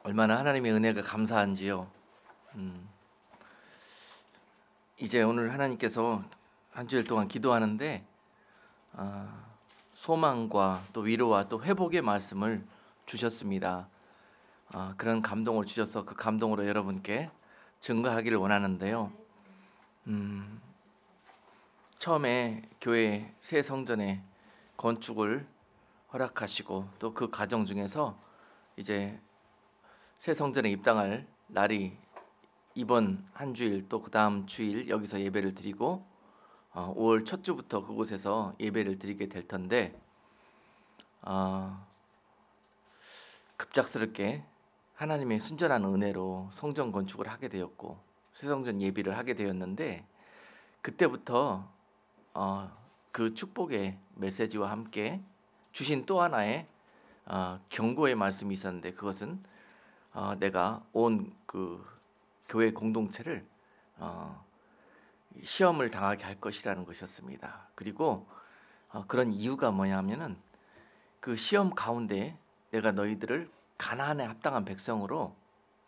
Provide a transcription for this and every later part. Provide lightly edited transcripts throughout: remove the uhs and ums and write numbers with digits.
얼마나 하나님의 은혜가 감사한지요. 이제 오늘 하나님께서 한 주일 동안 기도하는데 소망과 또 위로와 또 회복의 말씀을 주셨습니다. 그런 감동을 주셔서 그 감동으로 여러분께 증거하기를 원하는데요. 처음에 교회 새 성전의 건축을 허락하시고 또 그 과정 중에서 이제 새 성전에 입당할 날이 이번 한 주일 또 그 다음 주일 여기서 예배를 드리고 5월 첫 주부터 그곳에서 예배를 드리게 될 텐데 급작스럽게 하나님의 순전한 은혜로 성전 건축을 하게 되었고 새 성전 예배를 하게 되었는데 그때부터 그 축복의 메시지와 함께 주신 또 하나의 경고의 말씀이 있었는데 그것은 내가 온 그 교회 공동체를 시험을 당하게 할 것이라는 것이었습니다. 그리고 그런 이유가 뭐냐면은 그 시험 가운데 내가 너희들을 가나안에 합당한 백성으로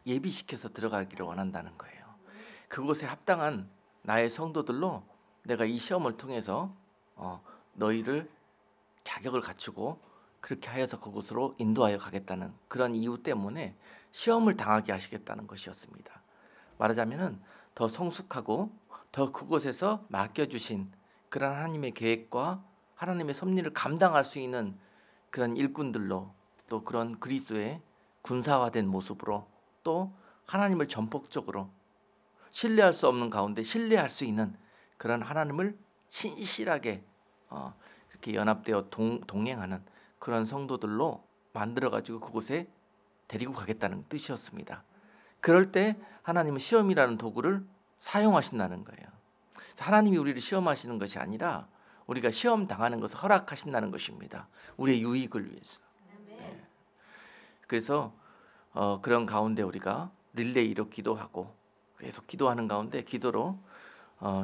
예비시켜서 들어가기를 원한다는 거예요. 그곳에 합당한 나의 성도들로 내가 이 시험을 통해서 너희를 자격을 갖추고 그렇게 하여서 그곳으로 인도하여 가겠다는 그런 이유 때문에 시험을 당하게 하시겠다는 것이었습니다. 말하자면은 더 성숙하고 더 그곳에서 맡겨주신 그런 하나님의 계획과 하나님의 섭리를 감당할 수 있는 그런 일꾼들로 또 그런 그리스도의 군사화된 모습으로 또 하나님을 전폭적으로 신뢰할 수 없는 가운데 신뢰할 수 있는 그런 하나님을 신실하게 이렇게 연합되어 동행하는 그런 성도들로 만들어가지고 그곳에 데리고 가겠다는 뜻이었습니다. 그럴 때 하나님은 시험이라는 도구를 사용하신다는 거예요. 하나님이 우리를 시험하시는 것이 아니라 우리가 시험 당하는 것을 허락하신다는 것입니다. 우리의 유익을 위해서. 네. 그래서 그런 가운데 우리가 릴레이로 기도하고 계속 기도하는 가운데 기도로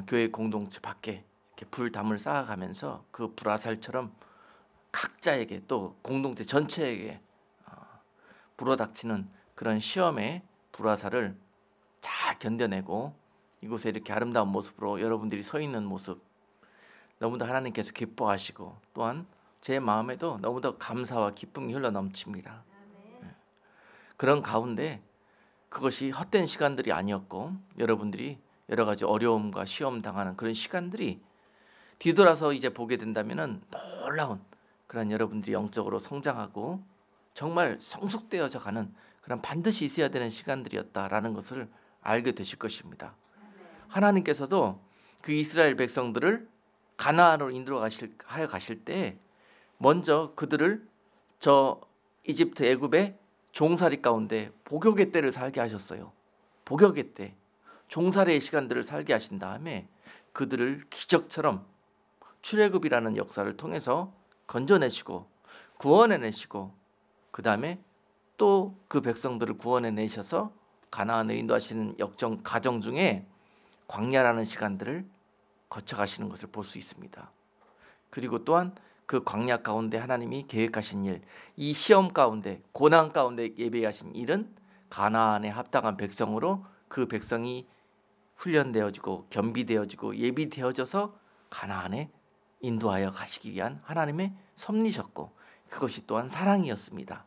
교회 공동체 밖에 이렇게 불담을 쌓아가면서 그 불화살처럼 각자에게 또 공동체 전체에게 불어닥치는 그런 시험의 불화살을 잘 견뎌내고 이곳에 이렇게 아름다운 모습으로 여러분들이 서 있는 모습 너무도 하나님께서 기뻐하시고 또한 제 마음에도 너무도 감사와 기쁨이 흘러넘칩니다. 그런 가운데 그것이 헛된 시간들이 아니었고 여러분들이 여러 가지 어려움과 시험 당하는 그런 시간들이 뒤돌아서 이제 보게 된다면은 놀라운 그런 여러분들이 영적으로 성장하고 정말 성숙되어져 가는 그런 반드시 있어야 되는 시간들이었다라는 것을 알게 되실 것입니다. 하나님께서도 그 이스라엘 백성들을 가나안으로 인도하여 가실 때 먼저 그들을 저 이집트 애굽의 종살이 가운데 복역의 때를 살게 하셨어요. 복역의 때 종살이의 시간들을 살게 하신 다음에 그들을 기적처럼 출애굽이라는 역사를 통해서 건져내시고 구원해내시고 그 다음에 또 그 백성들을 구원해내셔서 가나안을 인도하시는 과정 중에 광야라는 시간들을 거쳐가시는 것을 볼 수 있습니다. 그리고 또한 그 광야 가운데 하나님이 계획하신 일, 이 시험 가운데 고난 가운데 예비하신 일은 가나안에 합당한 백성으로 그 백성이 훈련되어지고 겸비되어지고 예비되어져서 가나안에 인도하여 가시기 위한 하나님의 섭리셨고 그것이 또한 사랑이었습니다.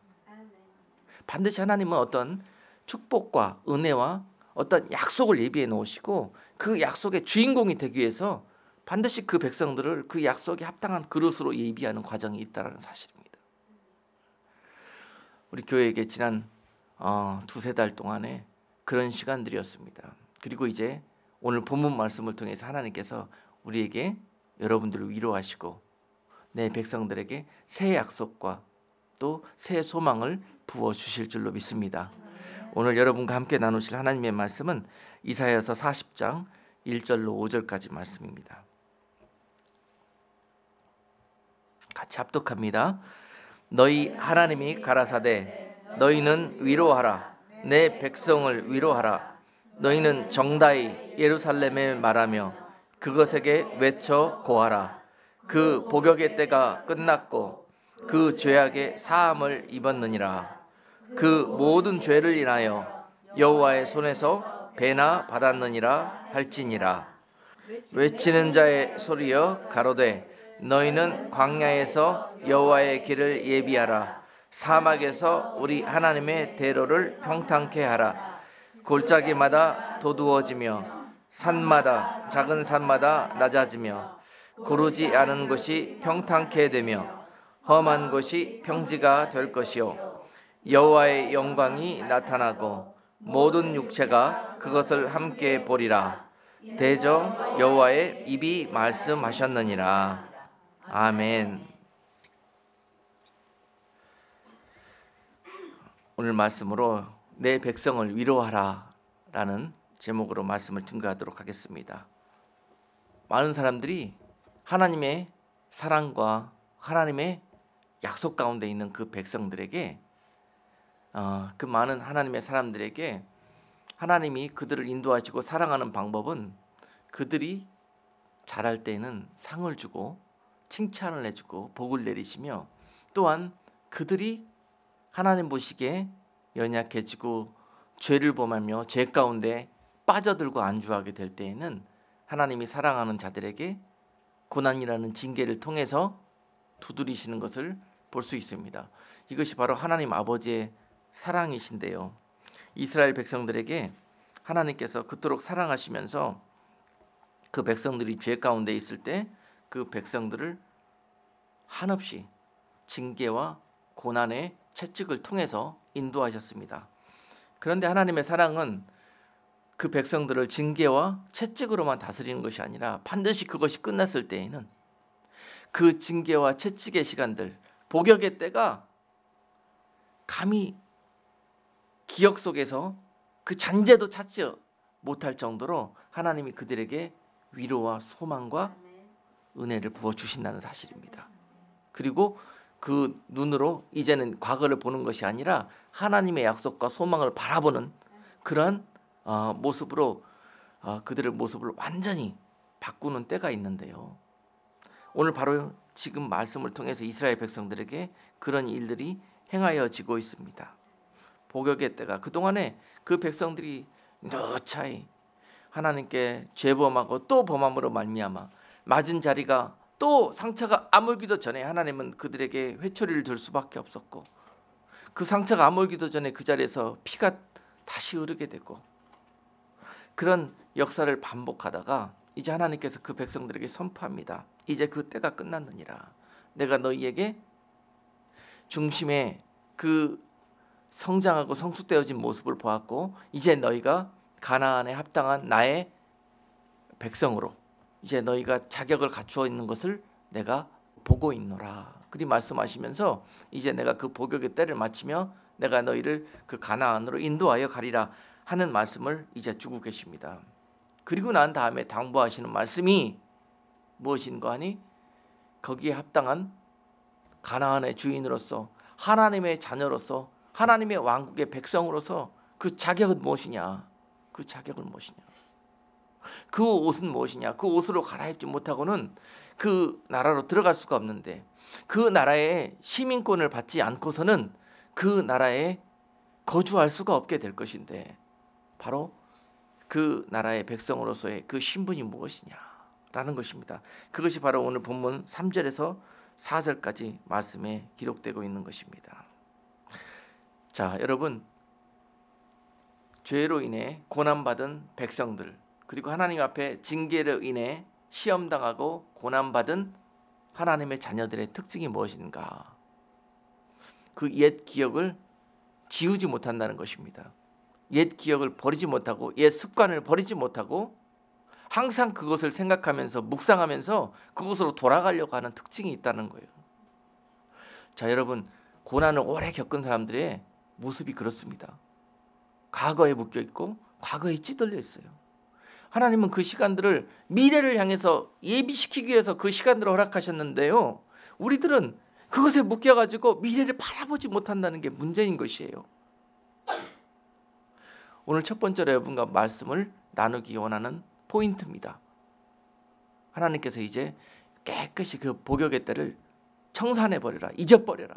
반드시 하나님은 어떤 축복과 은혜와 어떤 약속을 예비해 놓으시고 그 약속의 주인공이 되기 위해서 반드시 그 백성들을 그 약속에 합당한 그릇으로 예비하는 과정이 있다는 사실입니다. 우리 교회에게 지난 두세 달 동안에 그런 시간들이었습니다. 그리고 이제 오늘 본문 말씀을 통해서 하나님께서 우리에게 여러분들을 위로하시고 내 백성들에게 새 약속과 또 새 소망을 부어주실 줄로 믿습니다. 오늘 여러분과 함께 나누실 하나님의 말씀은 이사야서 40장 1절로 5절까지 말씀입니다. 같이 합독합니다. 너희 하나님이 가라사대 너희는 위로하라 내 백성을 위로하라 너희는 정다이 예루살렘에 말하며 그것에게 외쳐 고하라 그 복역의 때가 끝났고 그 죄악의 사함을 입었느니라 그 모든 죄를 인하여 여호와의 손에서 배나 받았느니라 할지니라. 외치는 자의 소리여 가로되 너희는 광야에서 여호와의 길을 예비하라. 사막에서 우리 하나님의 대로를 평탄케 하라. 골짜기마다 도두어지며 산마다 작은 산마다 낮아지며 고르지 않은 곳이 평탄케 되며 험한 곳이 평지가 될 것이요 여호와의 영광이 나타나고 모든 육체가 그것을 함께 보리라. 대저 여호와의 입이 말씀하셨느니라. 아멘. 오늘 말씀으로 내 백성을 위로하라 라는 제목으로 말씀을 증거하도록 하겠습니다. 많은 사람들이 하나님의 사랑과 하나님의 약속 가운데 있는 그 백성들에게 그 많은 하나님의 사람들에게 하나님이 그들을 인도하시고 사랑하는 방법은 그들이 잘할 때에는 상을 주고 칭찬을 해주고 복을 내리시며 또한 그들이 하나님 보시기에 연약해지고 죄를 범하며 죄 가운데 빠져들고 안주하게 될 때에는 하나님이 사랑하는 자들에게 고난이라는 징계를 통해서 두드리시는 것을 볼 수 있습니다. 이것이 바로 하나님 아버지의 사랑이신데요. 이스라엘 백성들에게 하나님께서 그토록 사랑하시면서 그 백성들이 죄 가운데 있을 때 그 백성들을 한없이 징계와 고난의 채찍을 통해서 인도하셨습니다. 그런데 하나님의 사랑은 그 백성들을 징계와 채찍으로만 다스리는 것이 아니라 반드시 그것이 끝났을 때에는 그 징계와 채찍의 시간들, 복역의 때가 감히 기억 속에서 그 잔재도 찾지 못할 정도로 하나님이 그들에게 위로와 소망과 은혜를 부어주신다는 사실입니다. 그리고 그 눈으로 이제는 과거를 보는 것이 아니라 하나님의 약속과 소망을 바라보는 그런 모습으로 그들의 모습을 완전히 바꾸는 때가 있는데요. 오늘 바로 지금 말씀을 통해서 이스라엘 백성들에게 그런 일들이 행하여지고 있습니다. 복역의 때가 그동안에 그 백성들이 너차이 하나님께 죄범하고 또 범함으로 말미암아 맞은 자리가 또 상처가 아물기도 전에 하나님은 그들에게 회초리를 들 수밖에 없었고 그 상처가 아물기도 전에 그 자리에서 피가 다시 흐르게 되고 그런 역사를 반복하다가 이제 하나님께서 그 백성들에게 선포합니다. 이제 그 때가 끝났느니라. 내가 너희에게 중심에 그 성장하고 성숙되어진 모습을 보았고 이제 너희가 가나안에 합당한 나의 백성으로 이제 너희가 자격을 갖추어 있는 것을 내가 보고 있노라. 그리 말씀하시면서 이제 내가 그 복역의 때를 마치며 내가 너희를 그 가나안으로 인도하여 가리라 하는 말씀을 이제 주고 계십니다. 그리고 난 다음에 당부하시는 말씀이 무엇인가 하니 거기에 합당한 가나안의 주인으로서 하나님의 자녀로서 하나님의 왕국의 백성으로서 그 자격은 무엇이냐? 그 자격은 무엇이냐? 그 옷은 무엇이냐? 그 옷으로 갈아입지 못하고는 그 나라로 들어갈 수가 없는데 그 나라의 시민권을 받지 않고서는 그 나라에 거주할 수가 없게 될 것인데 바로 그 나라의 백성으로서의 그 신분이 무엇이냐라는 것입니다. 그것이 바로 오늘 본문 3절에서 4절까지 말씀에 기록되고 있는 것입니다. 자, 여러분, 죄로 인해 고난받은 백성들 그리고 하나님 앞에 징계로 인해 시험당하고 고난받은 하나님의 자녀들의 특징이 무엇인가? 그 옛 기억을 지우지 못한다는 것입니다. 옛 기억을 버리지 못하고 옛 습관을 버리지 못하고 항상 그것을 생각하면서 묵상하면서 그것으로 돌아가려고 하는 특징이 있다는 거예요. 자, 여러분, 고난을 오래 겪은 사람들의 모습이 그렇습니다. 과거에 묶여 있고 과거에 찌들려 있어요. 하나님은 그 시간들을 미래를 향해서 예비시키기 위해서 그 시간들을 허락하셨는데요. 우리들은 그것에 묶여가지고 미래를 바라보지 못한다는 게 문제인 것이에요. 오늘 첫 번째로 여러분과 말씀을 나누기 원하는 포인트입니다. 하나님께서 이제 깨끗이 그 복역의 때를 청산해버려라. 잊어버려라.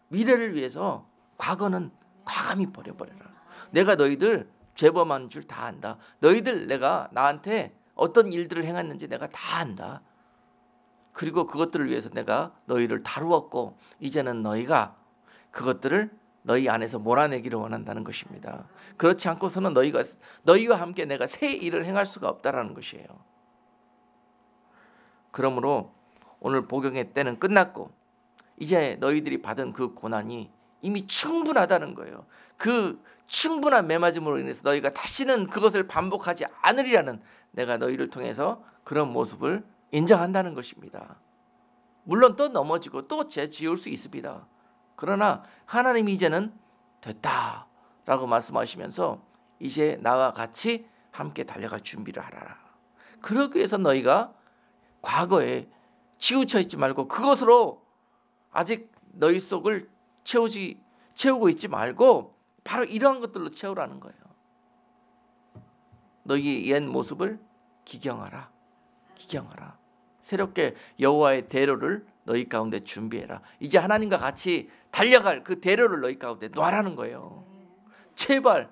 미래를 위해서 과거는 과감히 버려버려라. 내가 너희들 죄범한 줄 다 안다. 너희들 내가 나한테 어떤 일들을 행했는지 내가 다 안다. 그리고 그것들을 위해서 내가 너희를 다루었고 이제는 너희가 그것들을 너희 안에서 몰아내기를 원한다는 것입니다. 그렇지 않고서는 너희와 함께 내가 새 일을 행할 수가 없다라는 것이에요. 그러므로 오늘 복용의 때는 끝났고 이제 너희들이 받은 그 고난이 이미 충분하다는 거예요. 그 충분한 매맞음으로 인해서 너희가 다시는 그것을 반복하지 않으리라는, 내가 너희를 통해서 그런 모습을 인정한다는 것입니다. 물론 또 넘어지고 또 죄지을 수 있습니다. 그러나 하나님이 이제는 됐다라고 말씀하시면서 이제 나와 같이 함께 달려갈 준비를 하라. 그러기 위해서 너희가 과거에 치우쳐 있지 말고 그것으로 아직 너희 속을 채우고 있지 말고 바로 이러한 것들로 채우라는 거예요. 너희의 옛 모습을 기경하라. 기경하라. 새롭게 여호와의 대로를 너희 가운데 준비해라. 이제 하나님과 같이 달려갈 그 대로를 너희 가운데 놔라는 거예요. 제발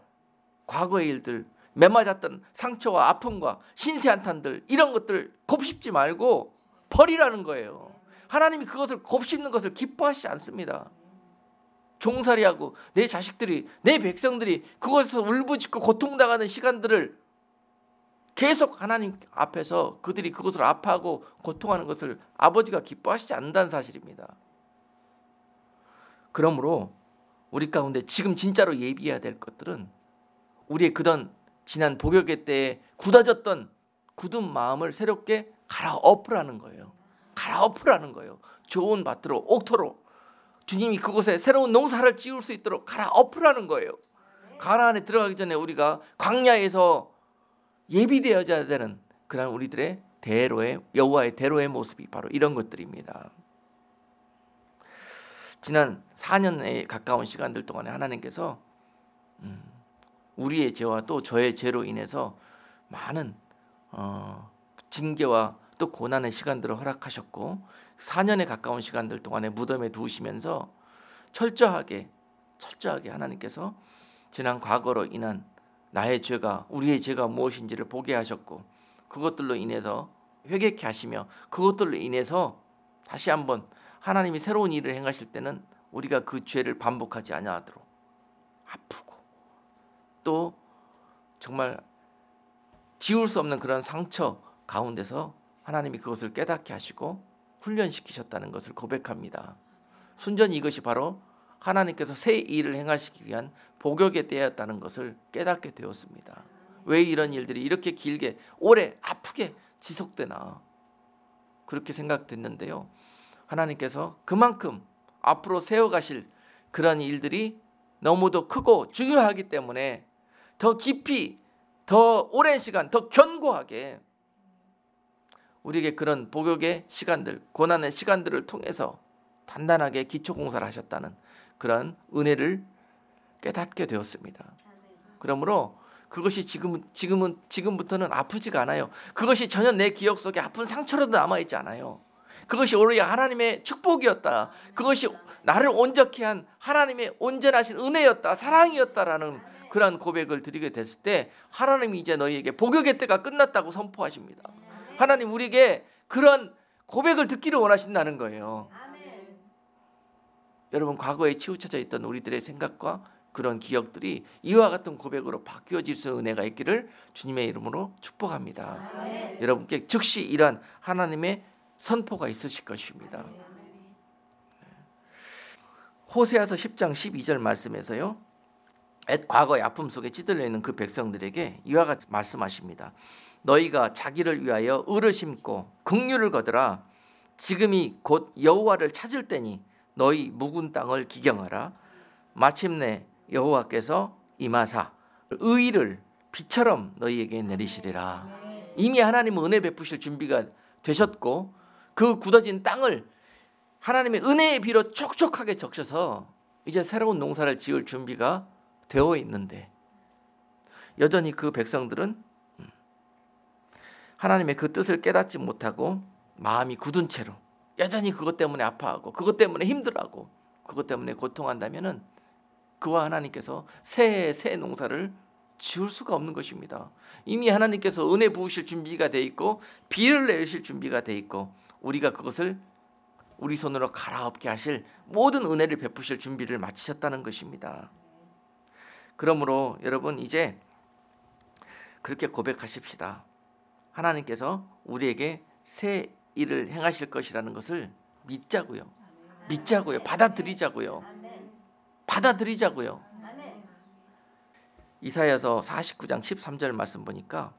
과거의 일들, 매맞았던 상처와 아픔과 신세한탄들, 이런 것들 곱씹지 말고 버리라는 거예요. 하나님이 그것을 곱씹는 것을 기뻐하시지 않습니다. 종살이하고 내 자식들이, 내 백성들이 그것에서 울부짖고 고통당하는 시간들을 계속 하나님 앞에서 그들이 그것을 아파하고 고통하는 것을 아버지가 기뻐하시지 않는다는 사실입니다. 그러므로 우리 가운데 지금 진짜로 예비해야 될 것들은 우리의 그런 지난 복역의 때에 굳어졌던 굳은 마음을 새롭게 갈아엎으라는 거예요. 갈아엎으라는 거예요. 좋은 밭으로, 옥토로 주님이 그곳에 새로운 농사를 지을 수 있도록 갈아엎으라는 거예요. 가나안에 들어가기 전에 우리가 광야에서 예비되어져야 되는 그런 우리들의 대로의, 여호와의 대로의 모습이 바로 이런 것들입니다. 지난 4년에 가까운 시간들 동안에 하나님께서 우리의 죄와 또 저의 죄로 인해서 많은 징계와 또 고난의 시간들을 허락하셨고 4년에 가까운 시간들 동안에 무덤에 두시면서 철저하게 하나님께서 지난 과거로 인한 나의 죄가, 우리의 죄가 무엇인지를 보게 하셨고 그것들로 인해서 회개케 하시며 그것들로 인해서 다시 한번 하나님이 새로운 일을 행하실 때는 우리가 그 죄를 반복하지 아니하도록 아프고 또 정말 지울 수 없는 그런 상처 가운데서 하나님이 그것을 깨닫게 하시고 훈련시키셨다는 것을 고백합니다. 순전히 이것이 바로 하나님께서 새 일을 행하시기 위한 복역의 때였다는 것을 깨닫게 되었습니다. 왜 이런 일들이 이렇게 길게 오래 아프게 지속되나 그렇게 생각됐는데요. 하나님께서 그만큼 앞으로 세워가실 그런 일들이 너무도 크고 중요하기 때문에 더 깊이, 더 오랜 시간, 더 견고하게 우리에게 그런 복역의 시간들, 고난의 시간들을 통해서 단단하게 기초공사를 하셨다는 그런 은혜를 깨닫게 되었습니다. 그러므로 그것이 지금부터는 아프지가 않아요. 그것이 전혀 내 기억 속에 아픈 상처로도 남아있지 않아요. 그것이 오히려 하나님의 축복이었다. 그것이 나를 온전케 한 하나님의 온전하신 은혜였다. 사랑이었다라는 그런 고백을 드리게 됐을 때 하나님이 이제 너희에게 복역의 때가 끝났다고 선포하십니다. 하나님 우리에게 그런 고백을 듣기를 원하신다는 거예요. 여러분 과거에 치우쳐져 있던 우리들의 생각과 그런 기억들이 이와 같은 고백으로 바뀌어질 수 있는 은혜가 있기를 주님의 이름으로 축복합니다. 여러분께 즉시 이러한 하나님의 선포가 있으실 것입니다. 호세아서 10장 12절 말씀에서요. 과거의 아픔 속에 찌들려 있는 그 백성들에게 이와 같이 말씀하십니다. 너희가 자기를 위하여 의를 심고 긍휼을 거두라. 지금이 곧 여호와를 찾을 때니 너희 묵은 땅을 기경하라. 마침내 여호와께서 임하사 의를 비처럼 너희에게 내리시리라. 이미 하나님은 은혜 베푸실 준비가 되셨고 그 굳어진 땅을 하나님의 은혜의 비로 촉촉하게 적셔서 이제 새로운 농사를 지을 준비가 되어 있는데 여전히 그 백성들은 하나님의 그 뜻을 깨닫지 못하고 마음이 굳은 채로 여전히 그것 때문에 아파하고 그것 때문에 힘들어하고 그것 때문에 고통한다면은 그와 하나님께서 새 농사를 지을 수가 없는 것입니다. 이미 하나님께서 은혜 부으실 준비가 돼 있고 비를 내리실 준비가 돼 있고 우리가 그것을 우리 손으로 갈아엎게 하실 모든 은혜를 베푸실 준비를 마치셨다는 것입니다. 그러므로 여러분 이제 그렇게 고백하십시다. 하나님께서 우리에게 새 일을 행하실 것이라는 것을 믿자고요. 믿자고요. 받아들이자고요. 받아들이자고요. 이사야서 49장 13절 말씀 보니까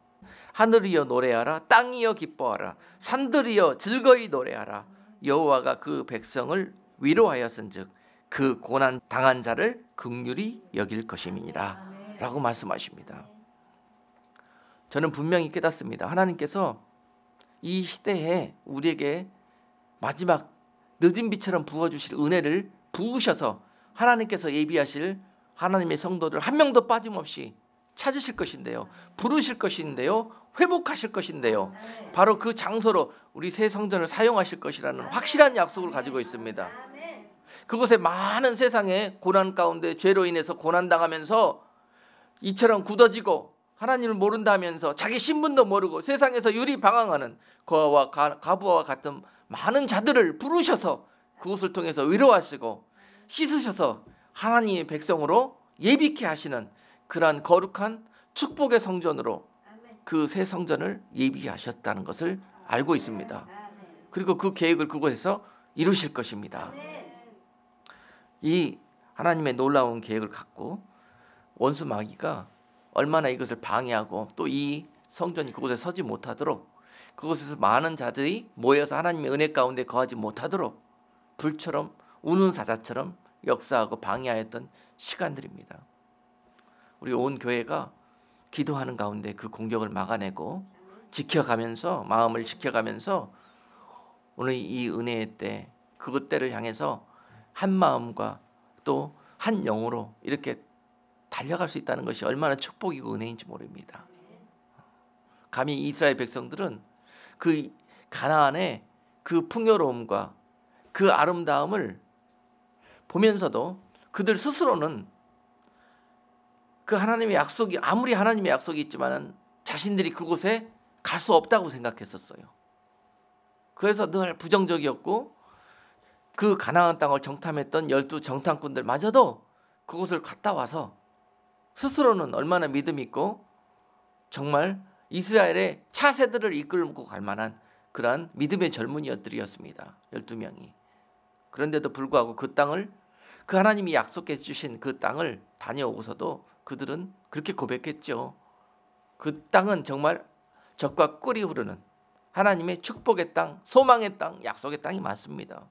하늘이여 노래하라, 땅이여 기뻐하라, 산들이여 즐거이 노래하라. 여호와가 그 백성을 위로하였은즉 그 고난 당한 자를 긍휼히 여길 것임이니라 라고 말씀하십니다. 저는 분명히 깨닫습니다. 하나님께서 이 시대에 우리에게 마지막 늦은 비처럼 부어주실 은혜를 부으셔서 하나님께서 예비하실 하나님의 성도들 한 명도 빠짐없이 찾으실 것인데요, 부르실 것인데요, 회복하실 것인데요, 바로 그 장소로 우리 새 성전을 사용하실 것이라는 확실한 약속을 가지고 있습니다. 그곳에 많은 세상의 고난 가운데 죄로 인해서 고난당하면서 이처럼 굳어지고 하나님을 모른다 하면서 자기 신분도 모르고 세상에서 유리방황하는 고아와 가부와 같은 많은 자들을 부르셔서 그것을 통해서 위로하시고 씻으셔서 하나님의 백성으로 예비케 하시는 그러한 거룩한 축복의 성전으로 그 새 성전을 예비하셨다는 것을 알고 있습니다. 그리고 그 계획을 그곳에서 이루실 것입니다. 이 하나님의 놀라운 계획을 갖고 원수 마귀가 얼마나 이것을 방해하고 또 이 성전이 그곳에 서지 못하도록 그곳에서 많은 자들이 모여서 하나님의 은혜 가운데 거하지 못하도록 불처럼 우는 사자처럼 역사하고 방해하였던 시간들입니다. 우리 온 교회가 기도하는 가운데 그 공격을 막아내고 지켜가면서 마음을 지켜가면서 오늘 이 은혜의 때 그것 때를 향해서 한 마음과 또 한 영으로 이렇게 달려갈 수 있다는 것이 얼마나 축복이고 은혜인지 모릅니다. 감히 이스라엘 백성들은 그 가나안의 그 풍요로움과 그 아름다움을 보면서도 그들 스스로는 그 하나님의 약속이 아무리 하나님의 약속이 있지만은 자신들이 그곳에 갈 수 없다고 생각했었어요. 그래서 늘 부정적이었고 그 가나안 땅을 정탐했던 12 정탐꾼들마저도 그곳을 갔다 와서 스스로는 얼마나 믿음 있고 정말 이스라엘의 차세대를 이끌고 갈 만한 그러한 믿음의 젊은이들이었습니다. 12명이. 그런데도 불구하고 그 땅을 그 하나님이 약속해 주신 그 땅을 다녀오고서도 그들은 그렇게 고백했죠. 그 땅은 정말 젖과 꿀이 흐르는 하나님의 축복의 땅, 소망의 땅, 약속의 땅이 맞습니다.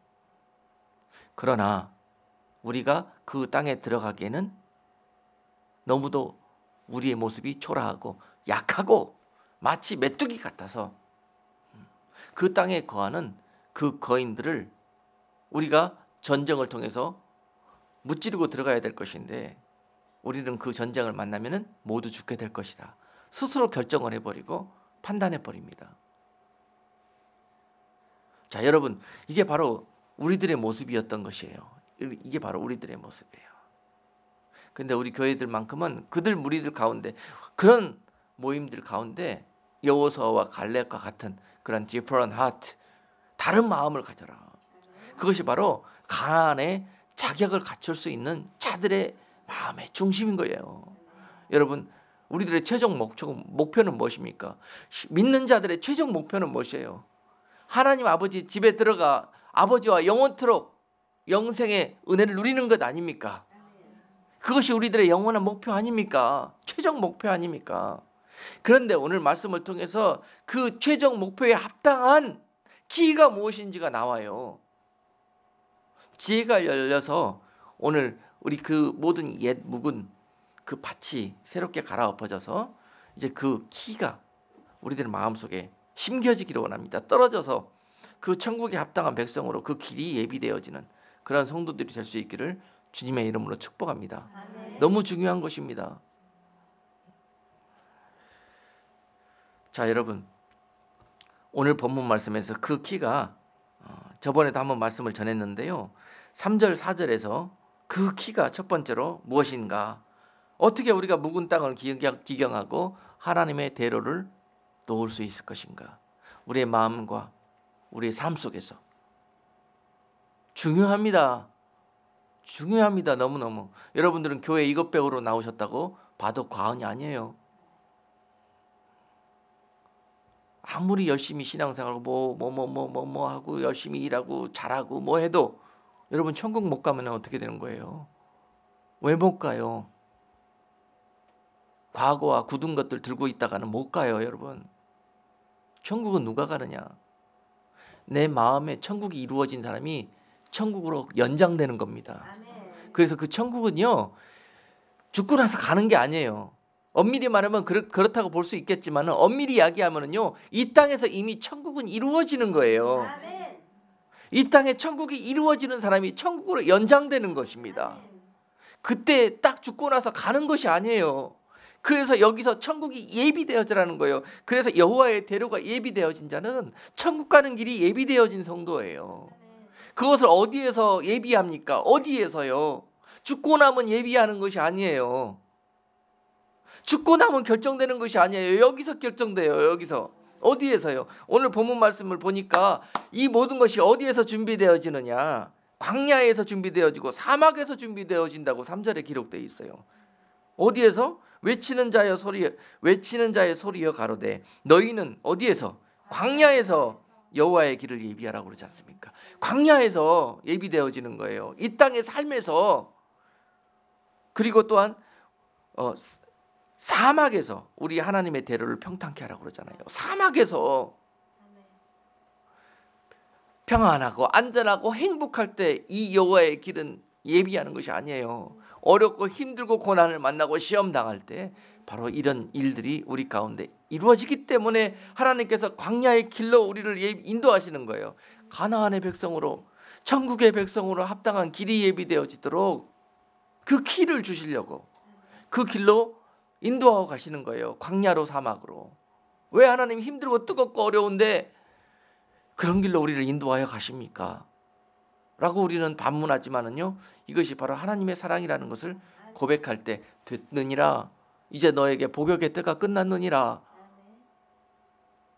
그러나 우리가 그 땅에 들어가기에는 너무도 우리의 모습이 초라하고 약하고 마치 메뚜기 같아서 그 땅에 거하는 그 거인들을 우리가 전쟁을 통해서 무찌르고 들어가야 될 것인데 우리는 그 전쟁을 만나면 모두 죽게 될 것이다. 스스로 결정을 해버리고 판단해버립니다. 자, 여러분, 이게 바로 우리들의 모습이었던 것이에요. 이게 바로 우리들의 모습이에요. 근데 우리 교회들만큼은 그들 무리들 가운데 그런 모임들 가운데 여호수아와 갈렙과 같은 그런 different heart, 다른 마음을 가져라. 그것이 바로 가나안의 자격을 갖출 수 있는 자들의 마음의 중심인 거예요. 여러분, 우리들의 최종 목표는 무엇입니까? 믿는 자들의 최종 목표는 무엇이에요? 하나님 아버지 집에 들어가 아버지와 영원토록 영생의 은혜를 누리는 것 아닙니까? 그것이 우리들의 영원한 목표 아닙니까? 최종 목표 아닙니까? 그런데 오늘 말씀을 통해서 그 최종 목표에 합당한 키가 무엇인지가 나와요. 지혜가 열려서 오늘 우리 그 모든 옛 묵은 그 밭이 새롭게 갈아엎어져서 이제 그 키가 우리들 마음속에 심겨지기를 원합니다. 떨어져서 그 천국에 합당한 백성으로 그 길이 예비되어지는 그런 성도들이 될 수 있기를 주님의 이름으로 축복합니다. 너무 중요한 것입니다. 자, 여러분, 오늘 본문 말씀에서 그 키가 저번에도 한번 말씀을 전했는데요, 3절 4절에서 그 키가 첫 번째로 무엇인가? 어떻게 우리가 묵은 땅을 기경하고 하나님의 대로를 놓을 수 있을 것인가? 우리의 마음과 우리의 삶 속에서 중요합니다. 중요합니다. 너무너무. 여러분들은 교회 이것 배우러 나오셨다고 봐도 과언이 아니에요. 아무리 열심히 신앙생활하고 뭐 하고 열심히 일하고 잘하고 뭐 해도 여러분 천국 못 가면 어떻게 되는 거예요? 왜 못 가요? 과거와 굳은 것들 들고 있다가는 못 가요, 여러분. 천국은 누가 가느냐? 내 마음에 천국이 이루어진 사람이 천국으로 연장되는 겁니다. 그래서 그 천국은요, 죽고 나서 가는 게 아니에요. 엄밀히 말하면 그렇다고 볼 수 있겠지만 엄밀히 이야기하면요, 이 땅에서 이미 천국은 이루어지는 거예요. 이 땅에 천국이 이루어지는 사람이 천국으로 연장되는 것입니다. 그때 딱 죽고 나서 가는 것이 아니에요. 그래서 여기서 천국이 예비되어지라는 거예요. 그래서 여호와의 대로가 예비되어진 자는 천국 가는 길이 예비되어진 성도예요. 그것을 어디에서 예비합니까? 어디에서요? 죽고 나면 예비하는 것이 아니에요. 죽고 나면 결정되는 것이 아니에요. 여기서 결정돼요. 여기서. 어디에서요? 오늘 본문 말씀을 보니까 이 모든 것이 어디에서 준비되어지느냐? 광야에서 준비되어지고 사막에서 준비되어진다고 3절에 기록되어 있어요. 어디에서? 외치는 자의 소리여 가로되 너희는 어디에서? 광야에서 여호와의 길을 예비하라고 그러지 않습니까? 광야에서 예비되어지는 거예요. 이 땅의 삶에서. 그리고 또한 사막에서 우리 하나님의 대로를 평탄케 하라고 그러잖아요. 사막에서 평안하고 안전하고 행복할 때 이 여호와의 길은 예비하는 것이 아니에요. 어렵고 힘들고 고난을 만나고 시험 당할 때 바로 이런 일들이 우리 가운데 이루어지기 때문에 하나님께서 광야의 길로 우리를 인도하시는 거예요. 가나안의 백성으로, 천국의 백성으로 합당한 길이 예비되어지도록 그 길을 주시려고 그 길로 인도하고 가시는 거예요. 광야로 사막으로. 왜 하나님 힘들고 뜨겁고 어려운데 그런 길로 우리를 인도하여 가십니까? 라고 우리는 반문하지만은요, 이것이 바로 하나님의 사랑이라는 것을 고백할 때 됐느니라, 이제 너에게 복역의 때가 끝났느니라,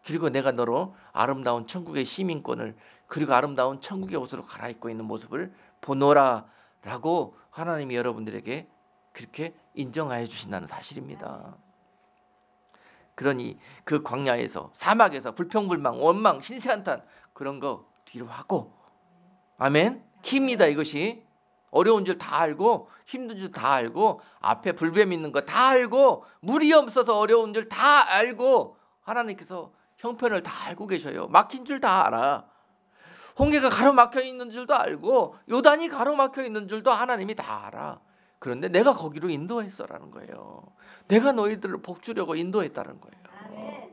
그리고 내가 너로 아름다운 천국의 시민권을, 그리고 아름다운 천국의 옷으로 갈아입고 있는 모습을 보노라 라고 하나님이 여러분들에게 그렇게 인정하여 주신다는 사실입니다. 그러니 그 광야에서, 사막에서 불평불망, 원망, 신세한탄 그런 거 뒤로 하고, 아멘. 키입니다. 이것이 어려운 줄 다 알고 힘든 줄 다 알고 앞에 불뱀 있는 거 다 알고 물이 없어서 어려운 줄 다 알고 하나님께서 형편을 다 알고 계셔요. 막힌 줄 다 알아. 홍해가 가로막혀 있는 줄도 알고 요단이 가로막혀 있는 줄도 하나님이 다 알아. 그런데 내가 거기로 인도했어라는 거예요. 내가 너희들을 복주려고 인도했다는 거예요.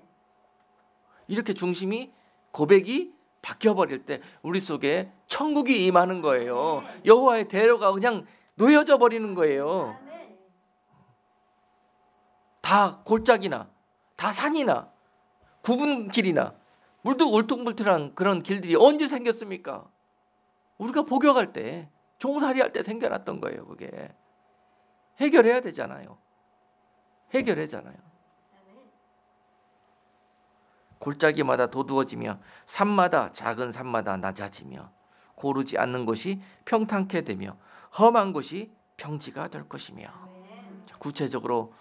이렇게 중심이, 고백이 바뀌어버릴 때 우리 속에 천국이 임하는 거예요. 여호와의 대로가 그냥 놓여져 버리는 거예요. 다 골짜기나 다 산이나 굽은 길이나 물도 울퉁불퉁한 그런 길들이 언제 생겼습니까? 우리가 복역할 때, 종살이할 때 생겨났던 거예요. 그게 해결해야 되잖아요. 해결하잖아요. 골짜기마다 도두어지며 산마다, 작은 산마다 낮아지며 고르지 않는 곳이 평탄케 되며 험한 곳이 평지가 될 것이며. 구체적으로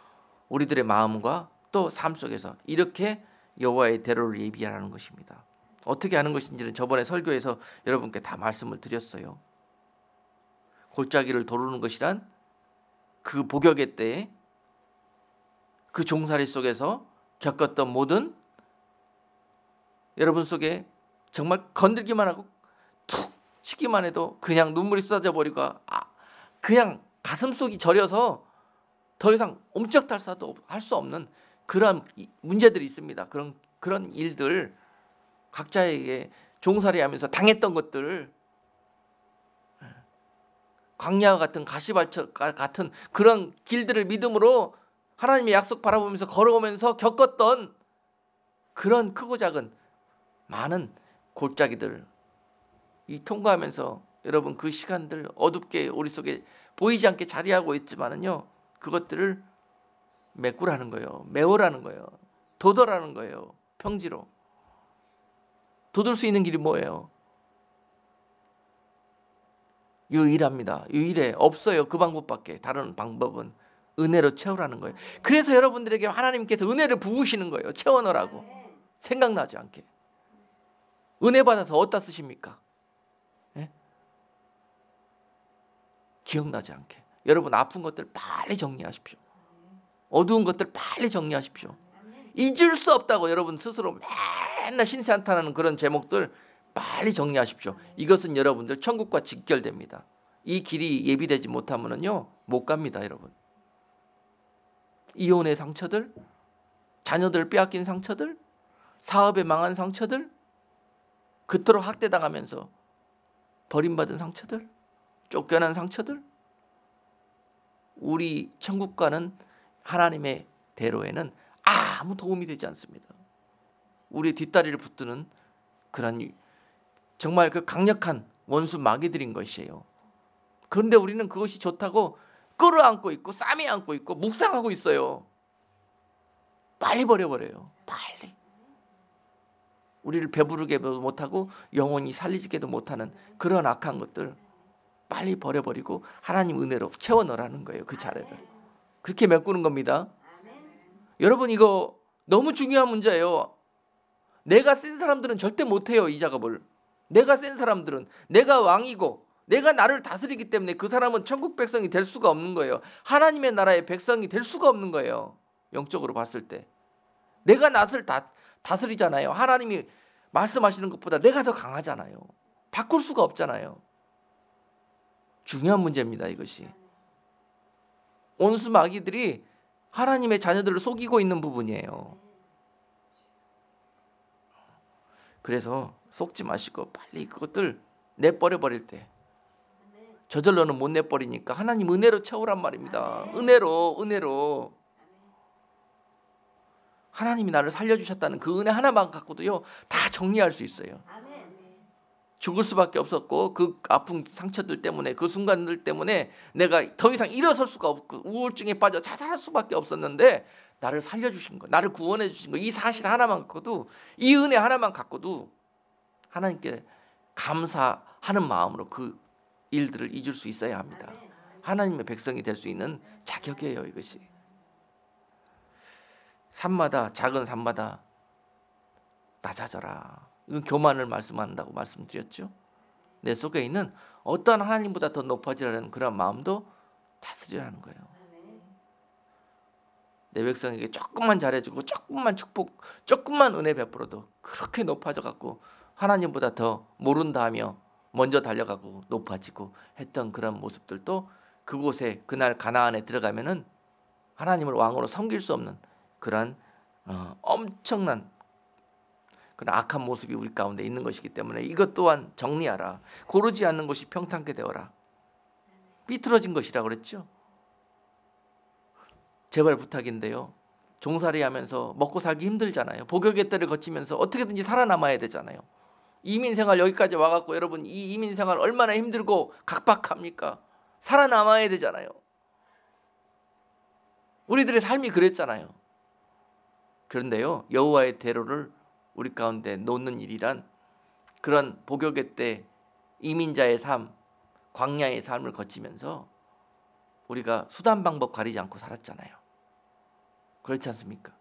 우리들의 마음과 또 삶 속에서 이렇게 여호와의 대로를 예비하라는 것입니다. 어떻게 하는 것인지는 저번에 설교에서 여러분께 다 말씀을 드렸어요. 골짜기를 도르는 것이란 그 복역의 때에 그 종살이 속에서 겪었던 모든, 여러분 속에 정말 건들기만 하고 툭 치기만 해도 그냥 눈물이 쏟아져 버리고 그냥 가슴속이 저려서 더 이상 옴짝달사도 할 수 없는 그런 문제들이 있습니다. 그런 일들, 각자에게 종살이하면서 당했던 것들, 광야와 같은 가시밭 같은 그런 길들을 믿음으로 하나님의 약속 바라보면서 걸어오면서 겪었던 그런 크고 작은 많은 골짜기들, 이 통과하면서 여러분 그 시간들 어둡게 우리 속에 보이지 않게 자리하고 있지만은요, 그것들을 메꾸라는 거예요. 메우라는 거예요. 돋으라는 거예요. 평지로. 돋을 수 있는 길이 뭐예요? 유일합니다. 유일해. 없어요. 그 방법밖에. 다른 방법은 은혜로 채우라는 거예요. 그래서 여러분들에게 하나님께서 은혜를 부으시는 거예요. 채워넣으라고. 생각나지 않게. 은혜 받아서 어디다 쓰십니까? 예? 기억나지 않게. 여러분 아픈 것들 빨리 정리하십시오. 어두운 것들 빨리 정리하십시오. 잊을 수 없다고 여러분 스스로 맨날 신세한탄하는 그런 제목들 빨리 정리하십시오. 이것은 여러분들 천국과 직결됩니다. 이 길이 예비되지 못하면요 못 갑니다, 여러분. 이혼의 상처들, 자녀들 빼앗긴 상처들, 사업에 망한 상처들, 그토록 학대당하면서 버림받은 상처들, 쫓겨난 상처들, 우리 천국과는 하나님의 대로에는 아무 도움이 되지 않습니다. 우리 뒷다리를 붙드는 그런 정말 그 강력한 원수 마귀들인 것이에요. 그런데 우리는 그것이 좋다고 끌어안고 있고 쌈에 안고 있고 묵상하고 있어요. 빨리 버려버려요. 빨리. 우리를 배부르게도 못하고 영원히 살리지게도 못하는 그런 악한 것들 빨리 버려버리고 하나님 은혜로 채워넣으라는 거예요. 그 자리를. 그렇게 메꾸는 겁니다. 여러분 이거 너무 중요한 문제예요. 내가 센 사람들은 절대 못해요. 이 작업을. 내가 센 사람들은, 내가 왕이고 내가 나를 다스리기 때문에 그 사람은 천국 백성이 될 수가 없는 거예요. 하나님의 나라의 백성이 될 수가 없는 거예요. 영적으로 봤을 때. 내가 낯을 다스리잖아요. 하나님이 말씀하시는 것보다 내가 더 강하잖아요. 바꿀 수가 없잖아요. 중요한 문제입니다, 이것이. 온수 마귀들이 하나님의 자녀들을 속이고 있는 부분이에요. 그래서 속지 마시고 빨리 그것들 내버려 버릴 때, 저절로는 못 내버리니까 하나님 은혜로 채우란 말입니다. 은혜로. 하나님이 나를 살려주셨다는 그 은혜 하나만 갖고도요 다 정리할 수 있어요. 죽을 수밖에 없었고 그 아픈 상처들 때문에, 그 순간들 때문에 내가 더 이상 일어설 수가 없고 우울증에 빠져 자살할 수밖에 없었는데 나를 살려주신 거, 나를 구원해 주신 거, 이 사실 하나만 갖고도, 이 은혜 하나만 갖고도 하나님께 감사하는 마음으로 그 일들을 잊을 수 있어야 합니다. 하나님의 백성이 될 수 있는 자격이에요, 이것이. 산마다, 작은 산마다 낮아져라. 이건 교만을 말씀한다고 말씀드렸죠. 내 속에 있는 어떠한 하나님보다 더 높아지라는 그런 마음도 다스리라는 거예요. 내 백성에게 조금만 잘해주고 조금만 축복, 조금만 은혜 베풀어도 그렇게 높아져 갖고 하나님보다 더 모른다 하며 먼저 달려가고 높아지고 했던 그런 모습들도 그곳에 그날 가나안에 들어가면은 하나님을 왕으로 섬길 수 없는 그런 엄청난 그런 악한 모습이 우리 가운데 있는 것이기 때문에 이것 또한 정리하라. 고르지 않는 것이 평탄케 되어라. 삐뚤어진 것이라고 그랬죠. 제발 부탁인데요, 종살이 하면서 먹고 살기 힘들잖아요. 복역의 때를 거치면서 어떻게든지 살아남아야 되잖아요. 이민생활 여기까지 와갖고 여러분 이 이민생활 얼마나 힘들고 각박합니까? 살아남아야 되잖아요. 우리들의 삶이 그랬잖아요. 그런데요, 여호와의 대로를 우리 가운데 놓는 일이란 그런 복역의 때 이민자의 삶, 광야의 삶을 거치면서 우리가 수단 방법 가리지 않고 살았잖아요. 그렇지 않습니까?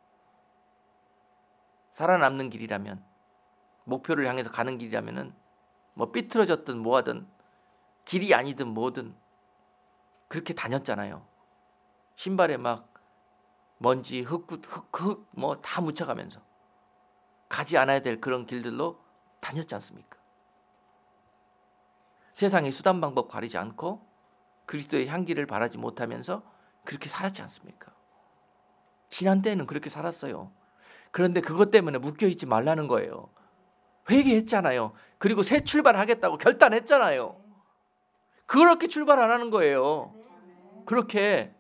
살아남는 길이라면, 목표를 향해서 가는 길이라면은 뭐 삐뚤어졌든 뭐하든 길이 아니든 뭐든 그렇게 다녔잖아요. 신발에 막 먼지, 흙 뭐 다 묻혀가면서 가지 않아야 될 그런 길들로 다녔지 않습니까? 세상의 수단 방법 가리지 않고 그리스도의 향기를 바라지 못하면서 그렇게 살았지 않습니까? 지난 때에는 그렇게 살았어요. 그런데 그것 때문에 묶여있지 말라는 거예요. 회개했잖아요. 그리고 새 출발하겠다고 결단했잖아요. 그렇게 출발 안 하는 거예요. 그렇게.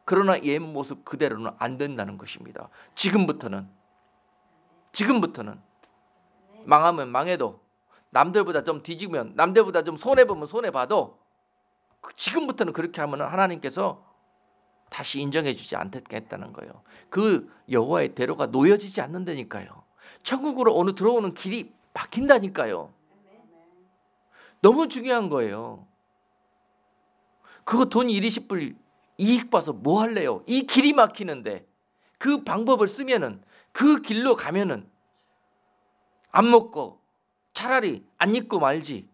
그러나 옛 모습 그대로는 안 된다는 것입니다. 지금부터는 망하면 망해도, 남들보다 좀 뒤지면, 남들보다 좀 손해보면 손해봐도 지금부터는 그렇게 하면 하나님께서 다시 인정해 주지 않겠다는 거예요. 그 여호와의 대로가 놓여지지 않는다니까요. 천국으로 어느 들어오는 길이 막힌다니까요. 너무 중요한 거예요. 그거 돈 20불 이익 봐서 뭐 할래요? 이 길이 막히는데 그 방법을 쓰면은, 그 길로 가면은 안 먹고 차라리 안 입고 말지.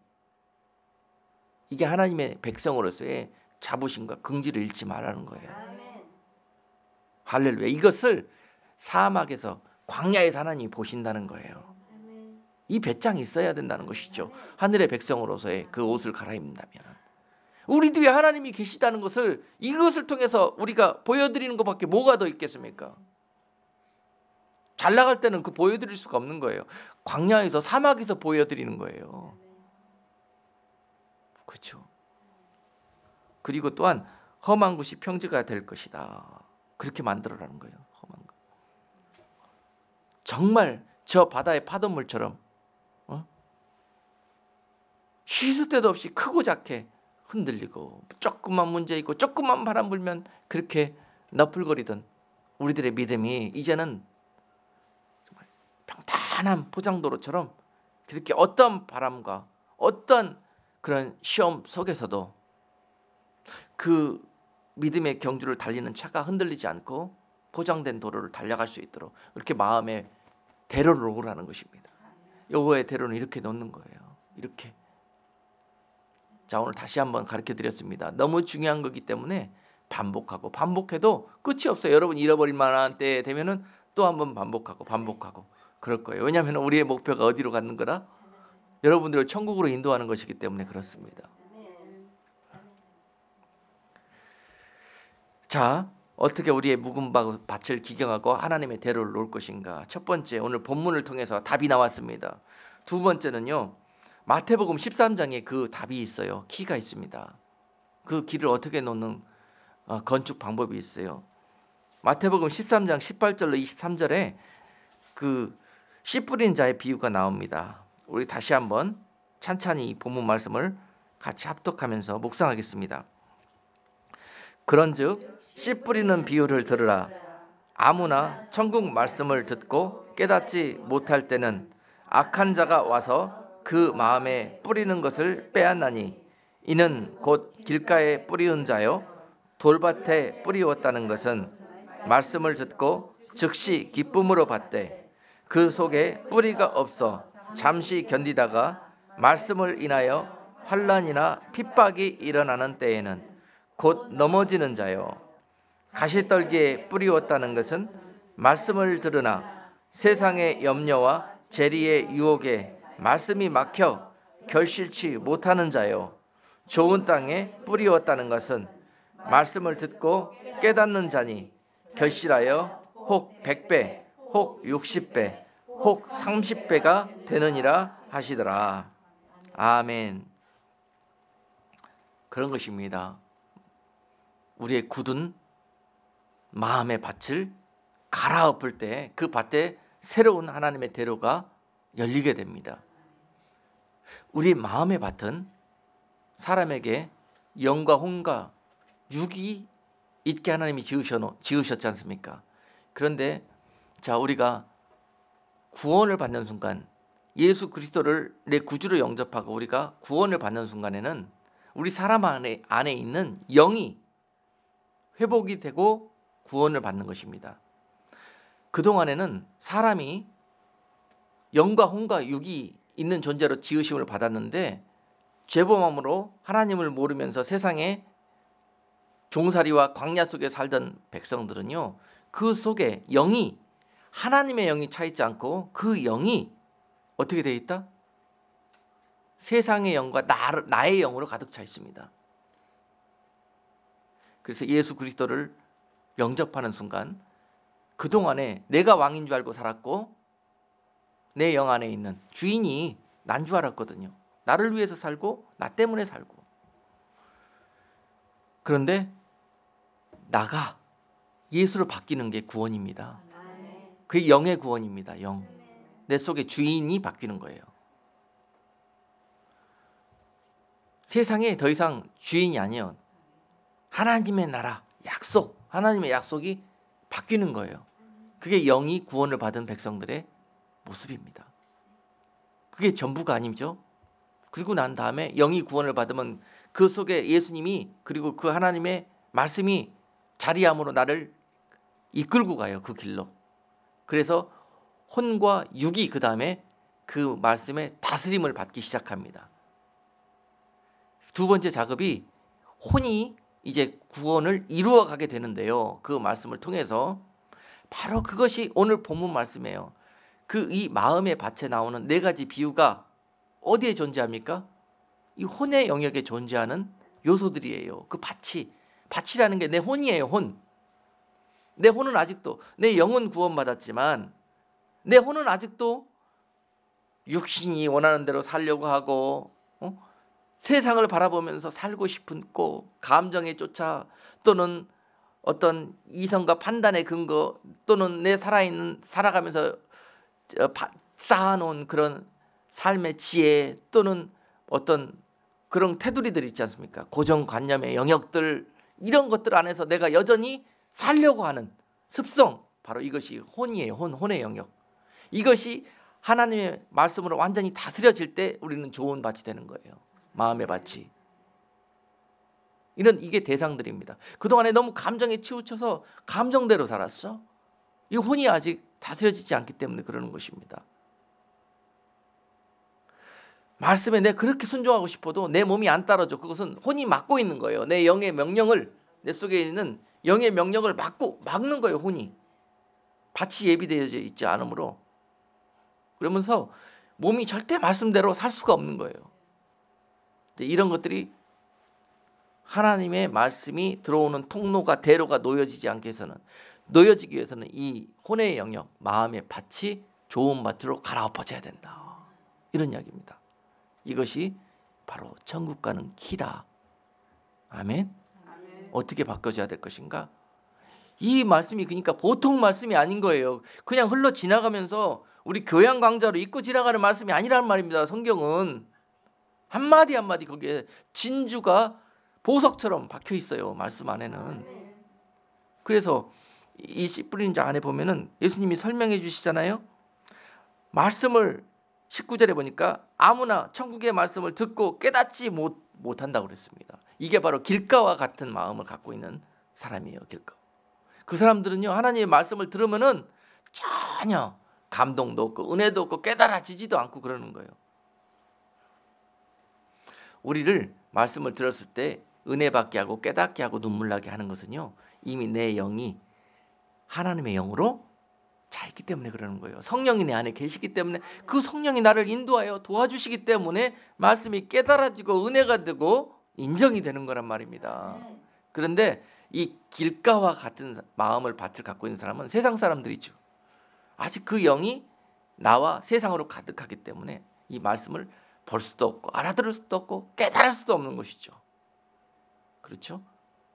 이게 하나님의 백성으로서의 자부심과 긍지를 잃지 말라는 거예요. 할렐루야. 이것을 사막에서, 광야에서 하나님이 보신다는 거예요. 이 배짱이 있어야 된다는 것이죠. 하늘의 백성으로서의 그 옷을 갈아입는다면 우리 뒤에 하나님이 계시다는 것을, 이것을 통해서 우리가 보여드리는 것밖에 뭐가 더 있겠습니까? 잘 나갈 때는 그 보여드릴 수가 없는 거예요. 광야에서, 사막에서 보여드리는 거예요. 그렇죠. 그리고 또한 험한 곳이 평지가 될 것이다. 그렇게 만들어라는 거예요. 험한 것. 정말 저 바다의 파도물처럼 쉴 때도 없이 크고 작게 흔들리고, 조금만 문제 있고 조금만 바람 불면 그렇게 너풀거리던 우리들의 믿음이 이제는 정말 평탄한 포장도로처럼 그렇게 어떤 바람과 어떤 그런 시험 속에서도 그 믿음의 경주를 달리는 차가 흔들리지 않고 포장된 도로를 달려갈 수 있도록 이렇게 마음의 대로를 놓으라는 것입니다. 여호와의 대로는 이렇게 놓는 거예요. 이렇게. 자, 오늘 다시 한번 가르쳐 드렸습니다. 너무 중요한 거기 때문에 반복하고, 반복해도 끝이 없어요. 여러분 잃어버릴 만한 때 되면은 또 한번 반복하고 그럴 거예요. 왜냐하면 우리의 목표가 어디로 가는 거라? 여러분들을 천국으로 인도하는 것이기 때문에 그렇습니다. 자, 어떻게 우리의 묵은 밭을 기경하고 하나님의 대로를 놓을 것인가? 첫 번째, 오늘 본문을 통해서 답이 나왔습니다. 두 번째는요, 마태복음 13장에 그 답이 있어요. 키가 있습니다. 그 길을 어떻게 놓는 건축 방법이 있어요. 마태복음 13장 18절로 23절에 그 씨 뿌린 자의 비유가 나옵니다. 우리 다시 한번 찬찬히 이 본문 말씀을 같이 합독하면서 묵상하겠습니다. 그런즉 씨 뿌리는 비유를 들으라. 아무나 천국 말씀을 듣고 깨닫지 못할 때는 악한 자가 와서 그 마음에 뿌리는 것을 빼앗나니, 이는 곧 길가에 뿌리운 자요 돌밭에 뿌리웠다는 것은 말씀을 듣고 즉시 기쁨으로 받되 그 속에 뿌리가 없어 잠시 견디다가 말씀을 인하여 환난이나 핍박이 일어나는 때에는 곧 넘어지는 자요. 가시떨기에 뿌리웠다는 것은 말씀을 들으나 세상의 염려와 재리의 유혹에 말씀이 막혀 결실치 못하는 자요. 좋은 땅에 뿌리웠다는 것은 말씀을 듣고 깨닫는 자니 결실하여 혹 100배, 혹 60배, 혹 30배가 되느니라 하시더라. 아멘. 그런 것입니다. 우리의 굳은 마음의 밭을 갈아엎을 때 그 밭에 새로운 하나님의 대로가 열리게 됩니다. 우리 마음의 밭은 사람에게 영과 혼과 육이 있게 하나님이 지으셨지 않습니까? 그런데 자, 우리가 구원을 받는 순간, 예수 그리스도를 내 구주로 영접하고 우리가 구원을 받는 순간에는 우리 사람 안에 있는 영이 회복이 되고 구원을 받는 것입니다. 그동안에는 사람이 영과 혼과 육이 있는 존재로 지으심을 받았는데, 죄범함으로 하나님을 모르면서 세상에 종살이와 광야 속에 살던 백성들은요, 그 속에 영이, 하나님의 영이 차 있지 않고 그 영이 어떻게 되어 있다? 세상의 영과 나의 영으로 가득 차 있습니다. 그래서 예수 그리스도를 영접하는 순간 그동안에 내가 왕인 줄 알고 살았고 내 영 안에 있는 주인이 난 줄 알았거든요. 나를 위해서 살고 나 때문에 살고. 그런데 나가 예수로 바뀌는 게 구원입니다. 그게 영의 구원입니다. 영. 내 속에 주인이 바뀌는 거예요. 세상에 더 이상 주인이 아니에요. 하나님의 나라, 약속, 하나님의 약속이 바뀌는 거예요. 그게 영이 구원을 받은 백성들의 모습입니다. 그게 전부가 아니죠. 그리고 난 다음에 영이 구원을 받으면 그 속에 예수님이 그리고 그 하나님의 말씀이 자리함으로 나를 이끌고 가요. 그 길로. 그래서 혼과 육이 그 다음에 그 말씀의 다스림을 받기 시작합니다. 두 번째 작업이 혼이 이제 구원을 이루어 가게 되는데요. 그 말씀을 통해서 바로 그것이 오늘 본문 말씀이에요. 그 이 마음의 밭에 나오는 네 가지 비유가 어디에 존재합니까? 이 혼의 영역에 존재하는 요소들이에요. 그 밭이라는 게 내 혼이에요. 혼. 내 혼은 아직도, 내 영은 구원받았지만 내 혼은 아직도 육신이 원하는 대로 살려고 하고 세상을 바라보면서 살고 싶고 감정에 쫓아 또는 어떤 이성과 판단의 근거 또는 내 살아가면서 쌓아놓은 그런 삶의 지혜 또는 어떤 그런 테두리들 있지 않습니까? 고정관념의 영역들 이런 것들 안에서 내가 여전히 살려고 하는 습성 바로 이것이 혼이에요. 혼의 영역. 이것이 하나님의 말씀으로 완전히 다스려질 때 우리는 좋은 밭이 되는 거예요. 마음의 밭이. 이게 대상들입니다. 그동안에 너무 감정에 치우쳐서 감정대로 살았어. 이 혼이 아직 다스려지지 않기 때문에 그러는 것입니다. 말씀에 내가 그렇게 순종하고 싶어도 내 몸이 안 따라줘. 그것은 혼이 막고 있는 거예요. 내 영의 명령을, 내 속에 있는 영의 명령을 막는 거예요. 혼이. 밭이 예비되어져 있지 않으므로. 그러면서 몸이 절대 말씀대로 살 수가 없는 거예요. 이런 것들이 하나님의 말씀이 들어오는 통로가 대로가 놓여지기 위해서는 이 혼의 영역, 마음의 밭이 좋은 밭으로 갈아엎어져야 된다. 이런 이야기입니다. 이것이 바로 천국 가는 키다. 아멘. 어떻게 바꿔줘야 될 것인가? 이 말씀이 그러니까 보통 말씀이 아닌 거예요. 그냥 흘러 지나가면서 우리 교양 강좌로 읽고 지나가는 말씀이 아니란 말입니다. 성경은 한마디 한마디 거기에 진주가 보석처럼 박혀 있어요. 말씀 안에는. 그래서 이 씨 뿌리는 자 안에 보면은 예수님이 설명해 주시잖아요. 말씀을 19절에 보니까 아무나 천국의 말씀을 듣고 깨닫지 못한다고 그랬습니다. 이게 바로 길가와 같은 마음을 갖고 있는 사람이에요. 길가. 그 사람들은요 하나님의 말씀을 들으면은 전혀 감동도 없고 은혜도 없고 깨달아지지도 않고 그러는 거예요. 우리를 말씀을 들었을 때 은혜 받게 하고 깨닫게 하고 눈물 나게 하는 것은요 이미 내 영이 하나님의 영으로 차 있기 때문에 그러는 거예요. 성령이 내 안에 계시기 때문에 그 성령이 나를 인도하여 도와주시기 때문에 말씀이 깨달아지고 은혜가 되고 인정이 되는 거란 말입니다. 그런데 이 길가와 같은 마음을 밭을 갖고 있는 사람은 세상 사람들이죠. 아직 그 영이 나와 세상으로 가득하기 때문에 이 말씀을 볼 수도 없고 알아들을 수도 없고 깨달을 수도 없는 것이죠. 그렇죠?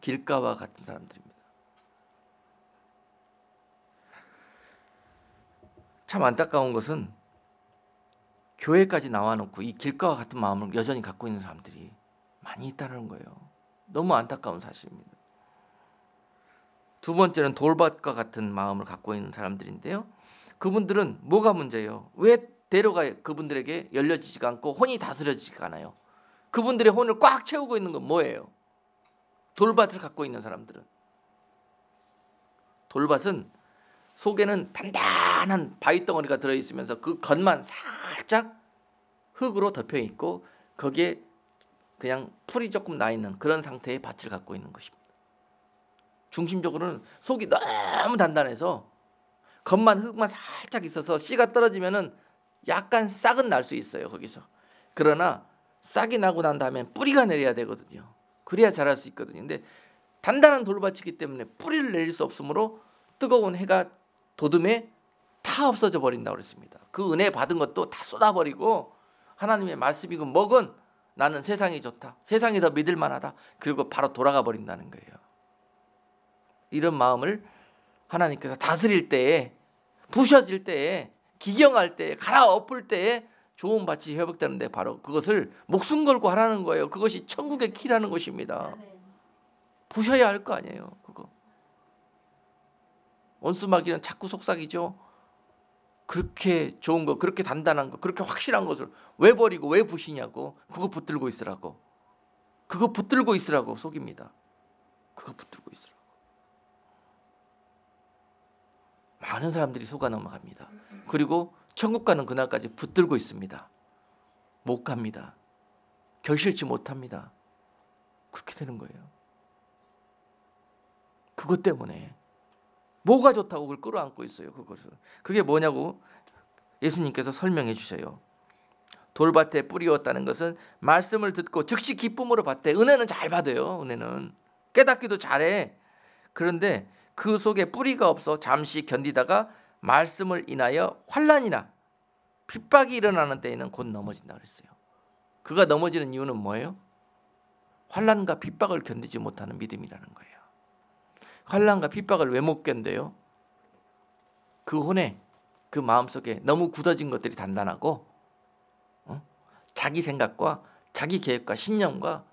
길가와 같은 사람들입니다. 참 안타까운 것은 교회까지 나와놓고 이 길가와 같은 마음을 여전히 갖고 있는 사람들이 많이 있다는 거예요. 너무 안타까운 사실입니다. 두 번째는 돌밭과 같은 마음을 갖고 있는 사람들인데요. 그분들은 뭐가 문제예요? 왜 대로가 그분들에게 열려지지가 않고 혼이 다스려지지가 않아요? 그분들의 혼을 꽉 채우고 있는 건 뭐예요? 돌밭을 갖고 있는 사람들은. 돌밭은 속에는 단단한 바위덩어리가 들어있으면서 그 겉만 살짝 흙으로 덮여있고 거기에 그냥 풀이 조금 나있는 그런 상태의 밭을 갖고 있는 것입니다. 중심적으로는 속이 너무 단단해서 겉만 흙만 살짝 있어서 씨가 떨어지면은 약간 싹은 날 수 있어요. 거기서. 그러나 싹이 나고 난 다음에 뿌리가 내려야 되거든요. 그래야 자랄 수 있거든요. 근데 단단한 돌밭이기 때문에 뿌리를 내릴 수 없으므로 뜨거운 해가 도둠에 다 없어져 버린다고 그랬습니다. 그 은혜 받은 것도 다 쏟아버리고 하나님의 말씀이고 뭐건 나는 세상이 좋다. 세상이 더 믿을 만하다. 그리고 바로 돌아가 버린다는 거예요. 이런 마음을 하나님께서 다스릴 때에 부셔질 때에 기경할 때에 갈아엎을 때에 좋은 밭이 회복되는데 바로 그것을 목숨 걸고 하라는 거예요. 그것이 천국의 키라는 것입니다. 부셔야 할 거 아니에요. 그거. 원수마귀는 자꾸 속삭이죠. 그렇게 좋은 거, 그렇게 단단한 거, 그렇게 확실한 것을 왜 버리고 왜 부시냐고. 그거 붙들고 있으라고. 그거 붙들고 있으라고 속입니다. 그거 붙들고 있으라고. 많은 사람들이 속아 넘어갑니다. 그리고 천국 가는 그날까지 붙들고 있습니다. 못 갑니다. 결실치 못합니다. 그렇게 되는 거예요. 그것 때문에 뭐가 좋다고 그걸 끌어안고 있어요. 그것을. 그게 뭐냐고 예수님께서 설명해 주셔요. 돌밭에 뿌리었다는 것은 말씀을 듣고 즉시 기쁨으로 받되, 은혜는 잘 받아요. 은혜는 깨닫기도 잘해. 그런데 그 속에 뿌리가 없어 잠시 견디다가 말씀을 인하여 환난이나 핍박이 일어나는 때에는 곧 넘어진다 그랬어요. 그가 넘어지는 이유는 뭐예요? 환난과 핍박을 견디지 못하는 믿음이라는 거예요. 환난과 핍박을 왜 못 견뎌요? 그 혼에, 그 마음속에 너무 굳어진 것들이 단단하고, 자기 생각과 자기 계획과 신념과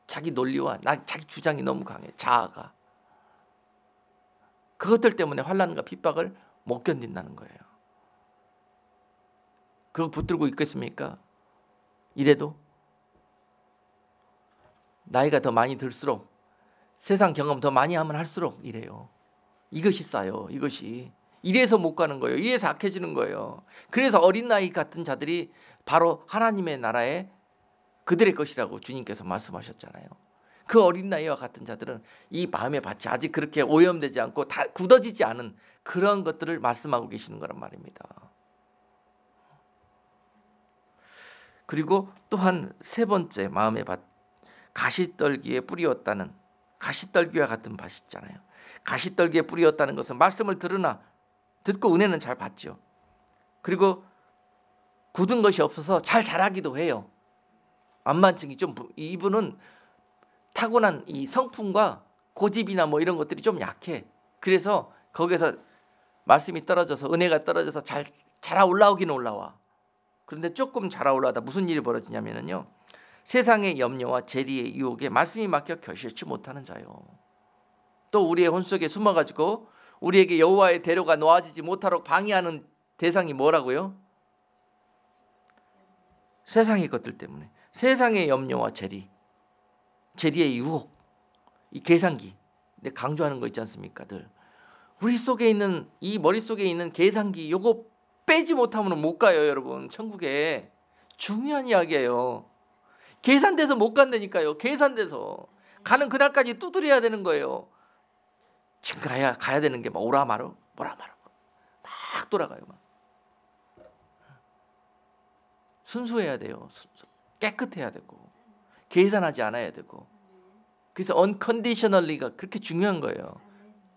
자기 논리와 자기 주장이 너무 강해. 자아가. 그것들 때문에 환난과 핍박을 못 견딘다는 거예요. 그거 붙들고 있겠습니까? 이래도 나이가 더 많이 들수록, 세상 경험 더 많이 하면 할수록 이래요. 이것이 쌓여. 이것이. 이래서 못 가는 거예요. 이래서 악해지는 거예요. 그래서 어린 나이 같은 자들이 바로 하나님의 나라에 그들의 것이라고 주님께서 말씀하셨잖아요. 그 어린 나이와 같은 자들은 이 마음의 밭이 아직 그렇게 오염되지 않고 다 굳어지지 않은 그런 것들을 말씀하고 계시는 거란 말입니다. 그리고 또한 세 번째 마음의 밭, 가시떨기에 뿌리었다는, 가시떨기와 같은 밭이 있잖아요. 가시떨기에 뿌리었다는 것은 말씀을 들으나 듣고 은혜는 잘 받죠. 그리고 굳은 것이 없어서 잘 자라기도 해요. 안만증이 좀, 이분은 타고난 이 성품과 고집이나 뭐 이런 것들이 좀 약해. 그래서 거기에서 말씀이 떨어져서, 은혜가 떨어져서 잘 자라 올라오긴 올라와. 그런데 조금 자라 올라오다 무슨 일이 벌어지냐면요, 세상의 염려와 재리의 유혹에 말씀이 막혀 결실치 못하는 자요. 또 우리의 혼 속에 숨어가지고 우리에게 여호와의 대로가 놓아지지 못하도록 방해하는 대상이 뭐라고요? 세상의 것들 때문에. 세상의 염려와 재리의 유혹, 이 계산기. 근데 강조하는 거 있지 않습니까? 늘 우리 속에 있는, 이 머릿속에 있는 계산기, 요거 빼지 못하면 못 가요. 여러분, 천국에. 중요한 이야기예요. 계산돼서 못 간다니까요. 계산돼서 가는 그날까지 두드려야 되는 거예요. 지금 가야 되는 게 막 오라마로 막 돌아가요. 막 순수해야 돼요. 깨끗해야 되고 계산하지 않아야 되고. 그래서 unconditionally가 그렇게 중요한 거예요.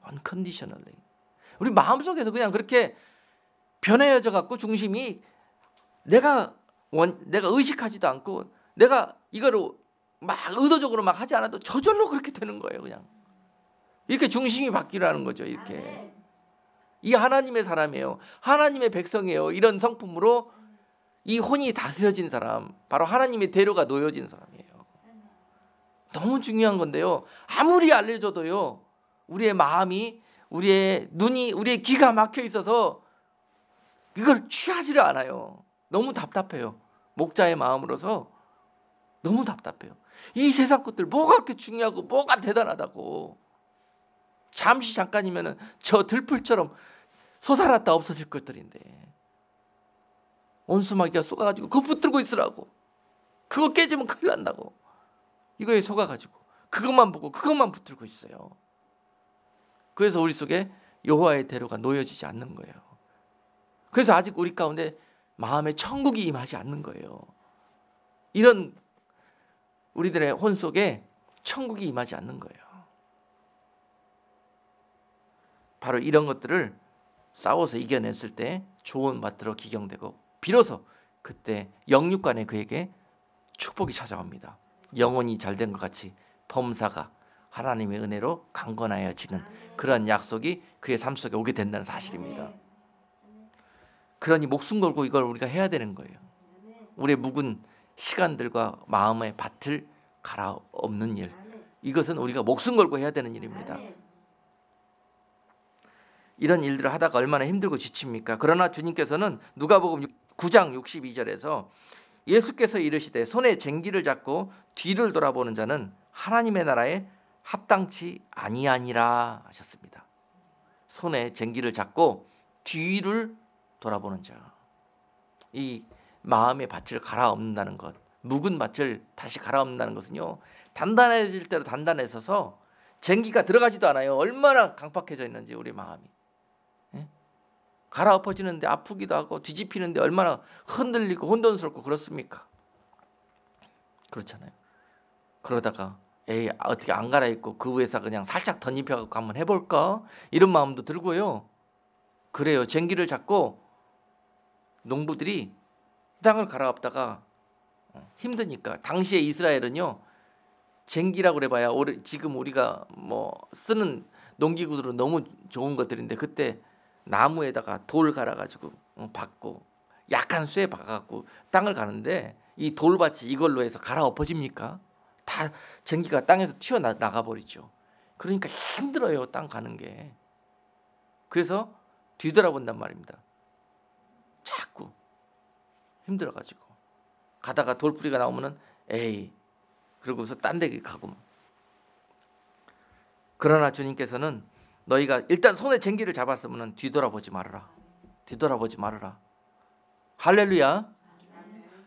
unconditionally. 우리 마음속에서 그냥 그렇게 변해져 갖고 중심이 내가 의식하지도 않고, 내가 이거를 막 의도적으로 막 하지 않아도 저절로 그렇게 되는 거예요. 그냥 이렇게 중심이 바뀌라는 거죠. 이렇게. 이 하나님의 사람이에요. 하나님의 백성이에요. 이런 성품으로 이 혼이 다스려진 사람, 바로 하나님의 대로가 놓여진 사람이에요. 너무 중요한 건데요, 아무리 알려줘도요, 우리의 마음이, 우리의 눈이, 우리의 귀가 막혀 있어서 이걸 취하지를 않아요. 너무 답답해요. 목자의 마음으로서 너무 답답해요. 이 세상 것들 뭐가 그렇게 중요하고 뭐가 대단하다고. 잠깐이면은 저 들풀처럼 솟아났다 없어질 것들인데, 원수마귀가 쏘가가지고 그거 붙들고 있으라고. 그거 깨지면 큰일 난다고. 이거에 속아가지고 그것만 보고 그것만 붙들고 있어요. 그래서 우리 속에 여호와의 대로가 놓여지지 않는 거예요. 그래서 아직 우리 가운데 마음에 천국이 임하지 않는 거예요. 이런 우리들의 혼 속에 천국이 임하지 않는 거예요. 바로 이런 것들을 싸워서 이겨냈을 때 좋은 밭으로 기경되고, 비로소 그때 영육간에 그에게 축복이 찾아옵니다. 영혼이 잘된 것 같이 범사가 하나님의 은혜로 강건하여지는 그런 약속이 그의 삶 속에 오게 된다는 사실입니다. 그러니 목숨 걸고 이걸 우리가 해야 되는 거예요. 우리의 묵은 시간들과 마음의 밭을 갈아엎는 일, 이것은 우리가 목숨 걸고 해야 되는 일입니다. 이런 일들을 하다가 얼마나 힘들고 지칩니까? 그러나 주님께서는 누가복음 9장 62절에서 예수께서 이르시되 손에 쟁기를 잡고 뒤를 돌아보는 자는 하나님의 나라에 합당치 아니하니라 하셨습니다. 손에 쟁기를 잡고 뒤를 돌아보는 자, 이 마음의 밭을 갈아엎는다는 것, 묵은 밭을 다시 갈아엎는다는 것은요, 단단해질 대로 단단해서서 쟁기가 들어가지도 않아요. 얼마나 강팍해져 있는지 우리 마음이. 갈아엎어지는데 아프기도 하고 뒤집히는데 얼마나 흔들리고 혼돈스럽고 그렇습니까? 그렇잖아요. 그러다가 에이 어떻게 안 갈아입고 그 위에서 그냥 살짝 덧입혀갖고 한번 해볼까? 이런 마음도 들고요. 그래요. 쟁기를 잡고 농부들이 땅을 갈아엎다가 힘드니까, 당시에 이스라엘은요 쟁기라고 그래봐야 지금 우리가 뭐 쓰는 농기구들은 너무 좋은 것들인데, 그때 나무에다가 돌 갈아가지고 박고 약한 쇠 박아갖고 땅을 가는데, 이 돌밭이 이걸로 해서 갈아엎어집니까? 다 쟁기가 땅에서 튀어나가 버리죠. 그러니까 힘들어요, 땅 가는 게. 그래서 뒤돌아본단 말입니다. 자꾸 힘들어가지고 가다가 돌뿌리가 나오면은 에이 그러고서 딴 데 가고. 그러나 주님께서는 너희가 일단 손에 쟁기를 잡았으면 뒤돌아보지 말아라. 뒤돌아보지 말아라. 할렐루야.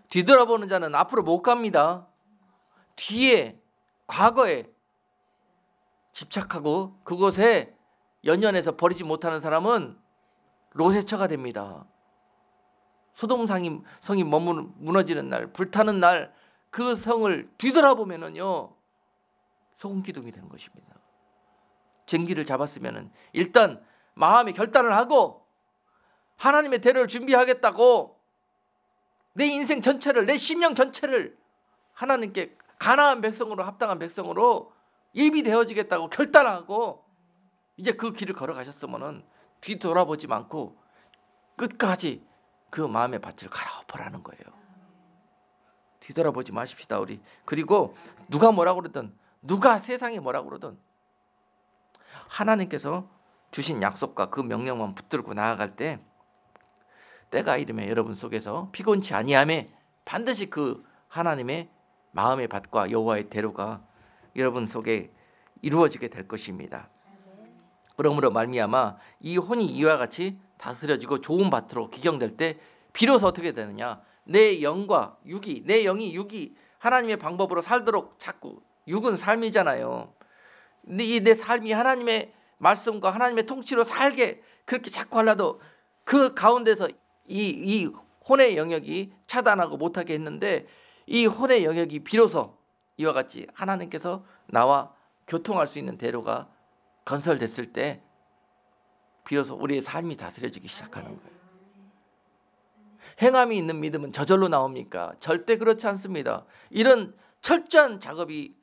뒤돌아보는 자는 앞으로 못 갑니다. 뒤에, 과거에 집착하고 그곳에 연연해서 버리지 못하는 사람은 롯의 처가 됩니다. 소돔 성이 무너지는 날, 불타는 날, 그 성을 뒤돌아보면은요 소금 기둥이 되는 것입니다. 쟁기를 잡았으면은 일단 마음의 결단을 하고 하나님의 대를 준비하겠다고, 내 인생 전체를, 내 심령 전체를 하나님께 가나안 백성으로, 합당한 백성으로 예비되어지겠다고 결단하고 이제 그 길을 걸어가셨으면은 뒤돌아보지 않고 끝까지 그 마음의 밭을 갈아엎으라는 거예요. 뒤돌아보지 마십시다 우리. 그리고 누가 뭐라고 그러든, 누가 세상이 뭐라고 그러든, 하나님께서 주신 약속과 그 명령만 붙들고 나아갈 때 때가 이르면 여러분 속에서 피곤치 아니하매 반드시 그 하나님의 마음의 밭과 여호와의 대로가 여러분 속에 이루어지게 될 것입니다. 그러므로 말미암아 이 혼이 이와 같이 다스려지고 좋은 밭으로 기경될 때 비로소 어떻게 되느냐, 내 영과 육이, 내 영이 육이 하나님의 방법으로 살도록, 자꾸 육은 삶이잖아요. 근데 이 내 삶이 하나님의 말씀과 하나님의 통치로 살게 그렇게 자꾸 하려도 그 가운데서 이 혼의 영역이 차단하고 못하게 했는데, 이 혼의 영역이 비로소 이와 같이 하나님께서 나와 교통할 수 있는 대로가 건설됐을 때 비로소 우리의 삶이 다스려지기 시작하는 거예요. 행함이 있는 믿음은 저절로 나옵니까? 절대 그렇지 않습니다. 이런 철저한 작업이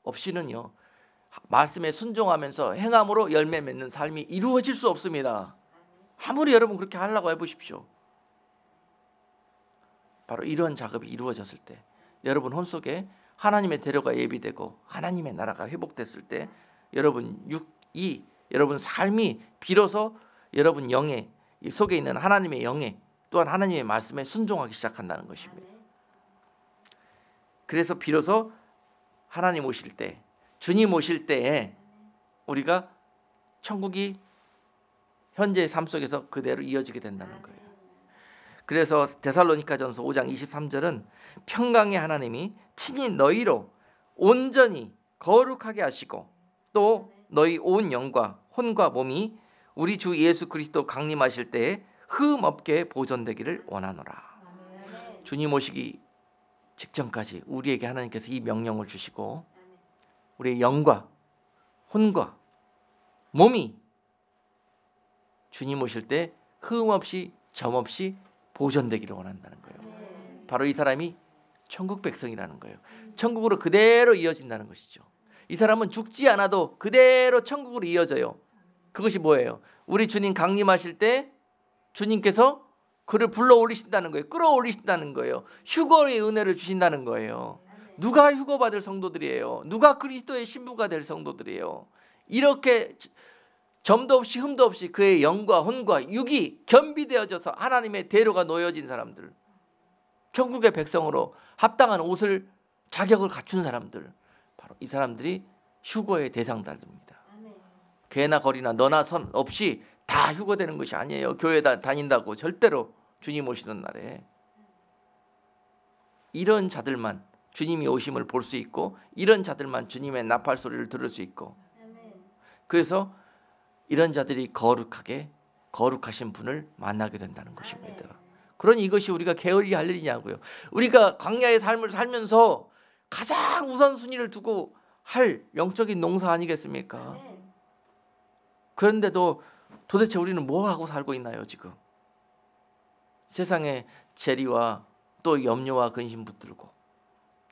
없이는요, 말씀에 순종하면서 행함으로 열매 맺는 삶이 이루어질 수 없습니다. 아무리 여러분 그렇게 하려고 해보십시오. 바로 이런 작업이 이루어졌을 때, 여러분 혼 속에 하나님의 대로가 예비되고 하나님의 나라가 회복됐을 때 여러분 여러분 삶이 비로소 여러분 영의 속에 있는 하나님의 영에, 또한 하나님의 말씀에 순종하기 시작한다는 것입니다. 그래서 비로소 하나님 오실 때, 주님 오실 때에 우리가 천국이 현재의 삶 속에서 그대로 이어지게 된다는 거예요. 그래서 데살로니가전서 5장 23절은 평강의 하나님이 친히 너희로 온전히 거룩하게 하시고 또 너희 온 영과 혼과 몸이 우리 주 예수 그리스도 강림하실 때에 흠 없게 보존되기를 원하노라. 주님 오시기 직전까지 우리에게 하나님께서 이 명령을 주시고 우리의 영과 혼과 몸이 주님 오실 때 흠 없이 점 없이 보존되기를 원한다는 거예요. 바로 이 사람이 천국 백성이라는 거예요. 천국으로 그대로 이어진다는 것이죠. 이 사람은 죽지 않아도 그대로 천국으로 이어져요. 그것이 뭐예요? 우리 주님 강림하실 때 주님께서 그를 불러 올리신다는 거예요. 끌어올리신다는 거예요. 휴거의 은혜를 주신다는 거예요. 누가 휴거받을 성도들이에요? 누가 그리스도의 신부가 될 성도들이에요? 이렇게 점도 없이 흠도 없이 그의 영과 혼과 육이 겸비되어져서 하나님의 대로가 놓여진 사람들, 천국의 백성으로 합당한 옷을 자격을 갖춘 사람들, 바로 이 사람들이 휴거의 대상자들입니다. 개나 거리나 너나 선 없이 다 휴거되는 것이 아니에요. 교회 다닌다고 절대로 주님 오시는 날에 이런 자들만 주님이 오심을 볼 수 있고, 이런 자들만 주님의 나팔 소리를 들을 수 있고, 그래서 이런 자들이 거룩하신 분을 만나게 된다는 것입니다. 그러니 이것이 우리가 게을리 할 일이냐고요. 우리가 광야의 삶을 살면서 가장 우선순위를 두고 할 영적인 농사 아니겠습니까? 그런데도 도대체 우리는 뭐 하고 살고 있나요 지금? 세상의 재리와 또 염려와 근심 붙들고,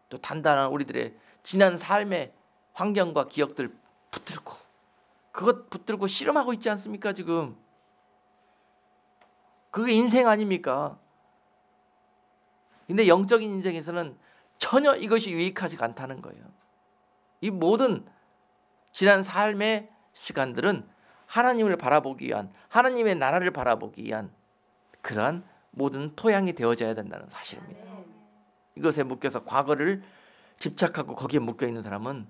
또 단단한 우리들의 지난 삶의 환경과 기억들 붙들고, 그것 붙들고 씨름하고 있지 않습니까 지금? 그게 인생 아닙니까? 근데 영적인 인생에서는 전혀 이것이 유익하지 않다는 거예요. 이 모든 지난 삶의 시간들은 하나님을 바라보기 위한, 하나님의 나라를 바라보기 위한 그러한 모든 토양이 되어져야 된다는 사실입니다. 이것에 묶여서 과거를 집착하고 거기에 묶여있는 사람은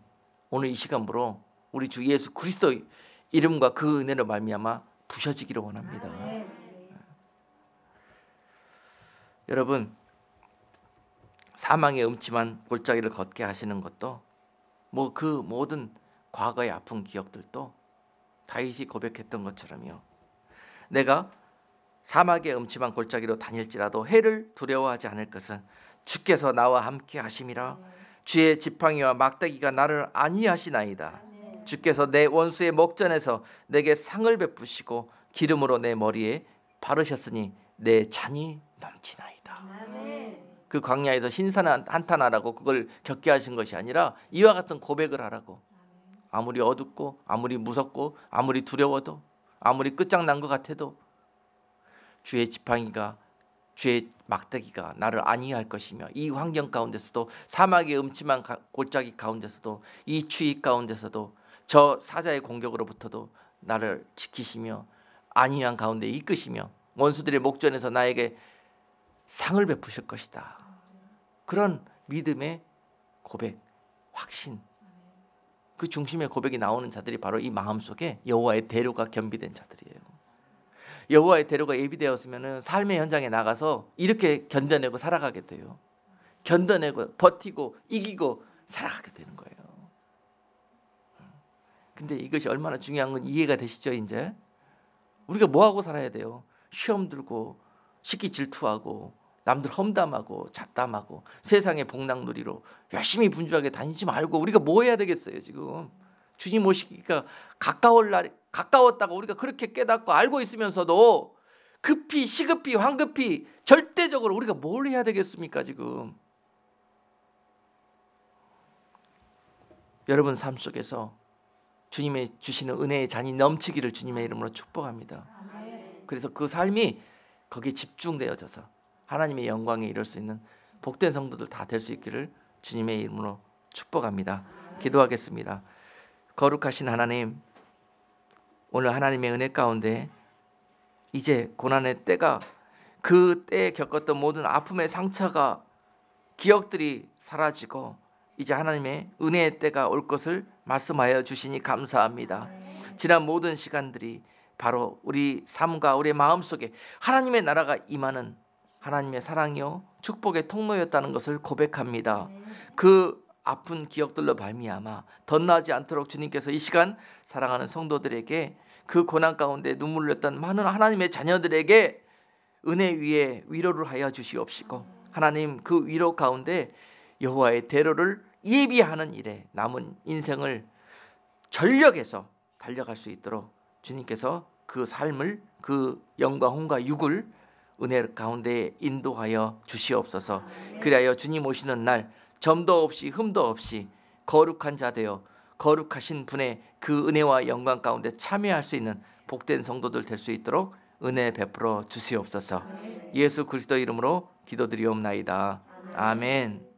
오늘 이 시간부로 우리 주 예수 그리스도의 이름과 그 은혜로 말미암아 부셔지기를 원합니다. 여러분, 사망의 음침한 골짜기를 걷게 하시는 것도 그 모든 과거의 아픈 기억들도 다윗이 고백했던 것처럼요, 내가 사막의 음침한 골짜기로 다닐지라도 해를 두려워하지 않을 것은 주께서 나와 함께 하심이라. 주의 지팡이와 막대기가 나를 안위하시나이다. 주께서 내 원수의 목전에서 내게 상을 베푸시고 기름으로 내 머리에 바르셨으니 내 잔이 넘치나이다. 그 광야에서 신선한 한탄하라고 그걸 겪게 하신 것이 아니라 이와 같은 고백을 하라고. 아무리 어둡고 아무리 무섭고 아무리 두려워도 아무리 끝장난 것 같아도 주의 지팡이가, 주의 막대기가 나를 안위할 것이며, 이 환경 가운데서도, 사막의 음침한 골짜기 가운데서도, 이 추위 가운데서도, 저 사자의 공격으로부터도 나를 지키시며 안위한 가운데 이끄시며 원수들의 목전에서 나에게 상을 베푸실 것이다. 그런 믿음의 고백, 확신, 그 중심의 고백이 나오는 자들이 바로 이 마음속에 여호와의 대로가 겸비된 자들이에요. 여호와의 대로가 예비되었으면 삶의 현장에 나가서 이렇게 견뎌내고 살아가게 돼요. 견뎌내고 버티고 이기고 살아가게 되는 거예요. 근데 이것이 얼마나 중요한 건 이해가 되시죠? 이제 우리가 뭐하고 살아야 돼요? 시험 들고 시기 질투하고 남들 험담하고 잡담하고 세상의 복락놀이로 열심히 분주하게 다니지 말고 우리가 뭐 해야 되겠어요? 지금 주님 오시기가 가까울 날이 가까웠다고 우리가 그렇게 깨닫고 알고 있으면서도 급히 시급히 황급히 절대적으로 우리가 뭘 해야 되겠습니까? 지금 여러분 삶 속에서 주님의 주시는 은혜의 잔이 넘치기를 주님의 이름으로 축복합니다. 그래서 그 삶이 거기에 집중되어져서 하나님의 영광에 이룰 수 있는 복된 성도들 다 될 수 있기를 주님의 이름으로 축복합니다. 기도하겠습니다. 거룩하신 하나님, 오늘 하나님의 은혜 가운데 이제 고난의 때가, 그 때에 겪었던 모든 아픔의 상처가, 기억들이 사라지고 이제 하나님의 은혜의 때가 올 것을 말씀하여 주시니 감사합니다. 지난 모든 시간들이 바로 우리 삶과 우리의 마음속에 하나님의 나라가 임하는 하나님의 사랑이요 축복의 통로였다는 것을 고백합니다. 그 아픈 기억들로 말미암아 덧나지 않도록 주님께서 이 시간 사랑하는 성도들에게, 그 고난 가운데 눈물을 흘렸던 많은 하나님의 자녀들에게 은혜 위에 위로를 하여 주시옵시고, 하나님 그 위로 가운데 여호와의 대로를 예비하는 일에 남은 인생을 전력해서 달려갈 수 있도록 주님께서 그 삶을, 그 영과 혼과 육을 은혜 가운데 인도하여 주시옵소서. 그리하여 주님 오시는 날 점도 없이 흠도 없이 거룩한 자 되어 거룩하신 분의 그 은혜와 영광 가운데 참여할 수 있는 복된 성도들 될 수 있도록 은혜 베풀어 주시옵소서. 예수 그리스도 이름으로 기도드리옵나이다. 아멘.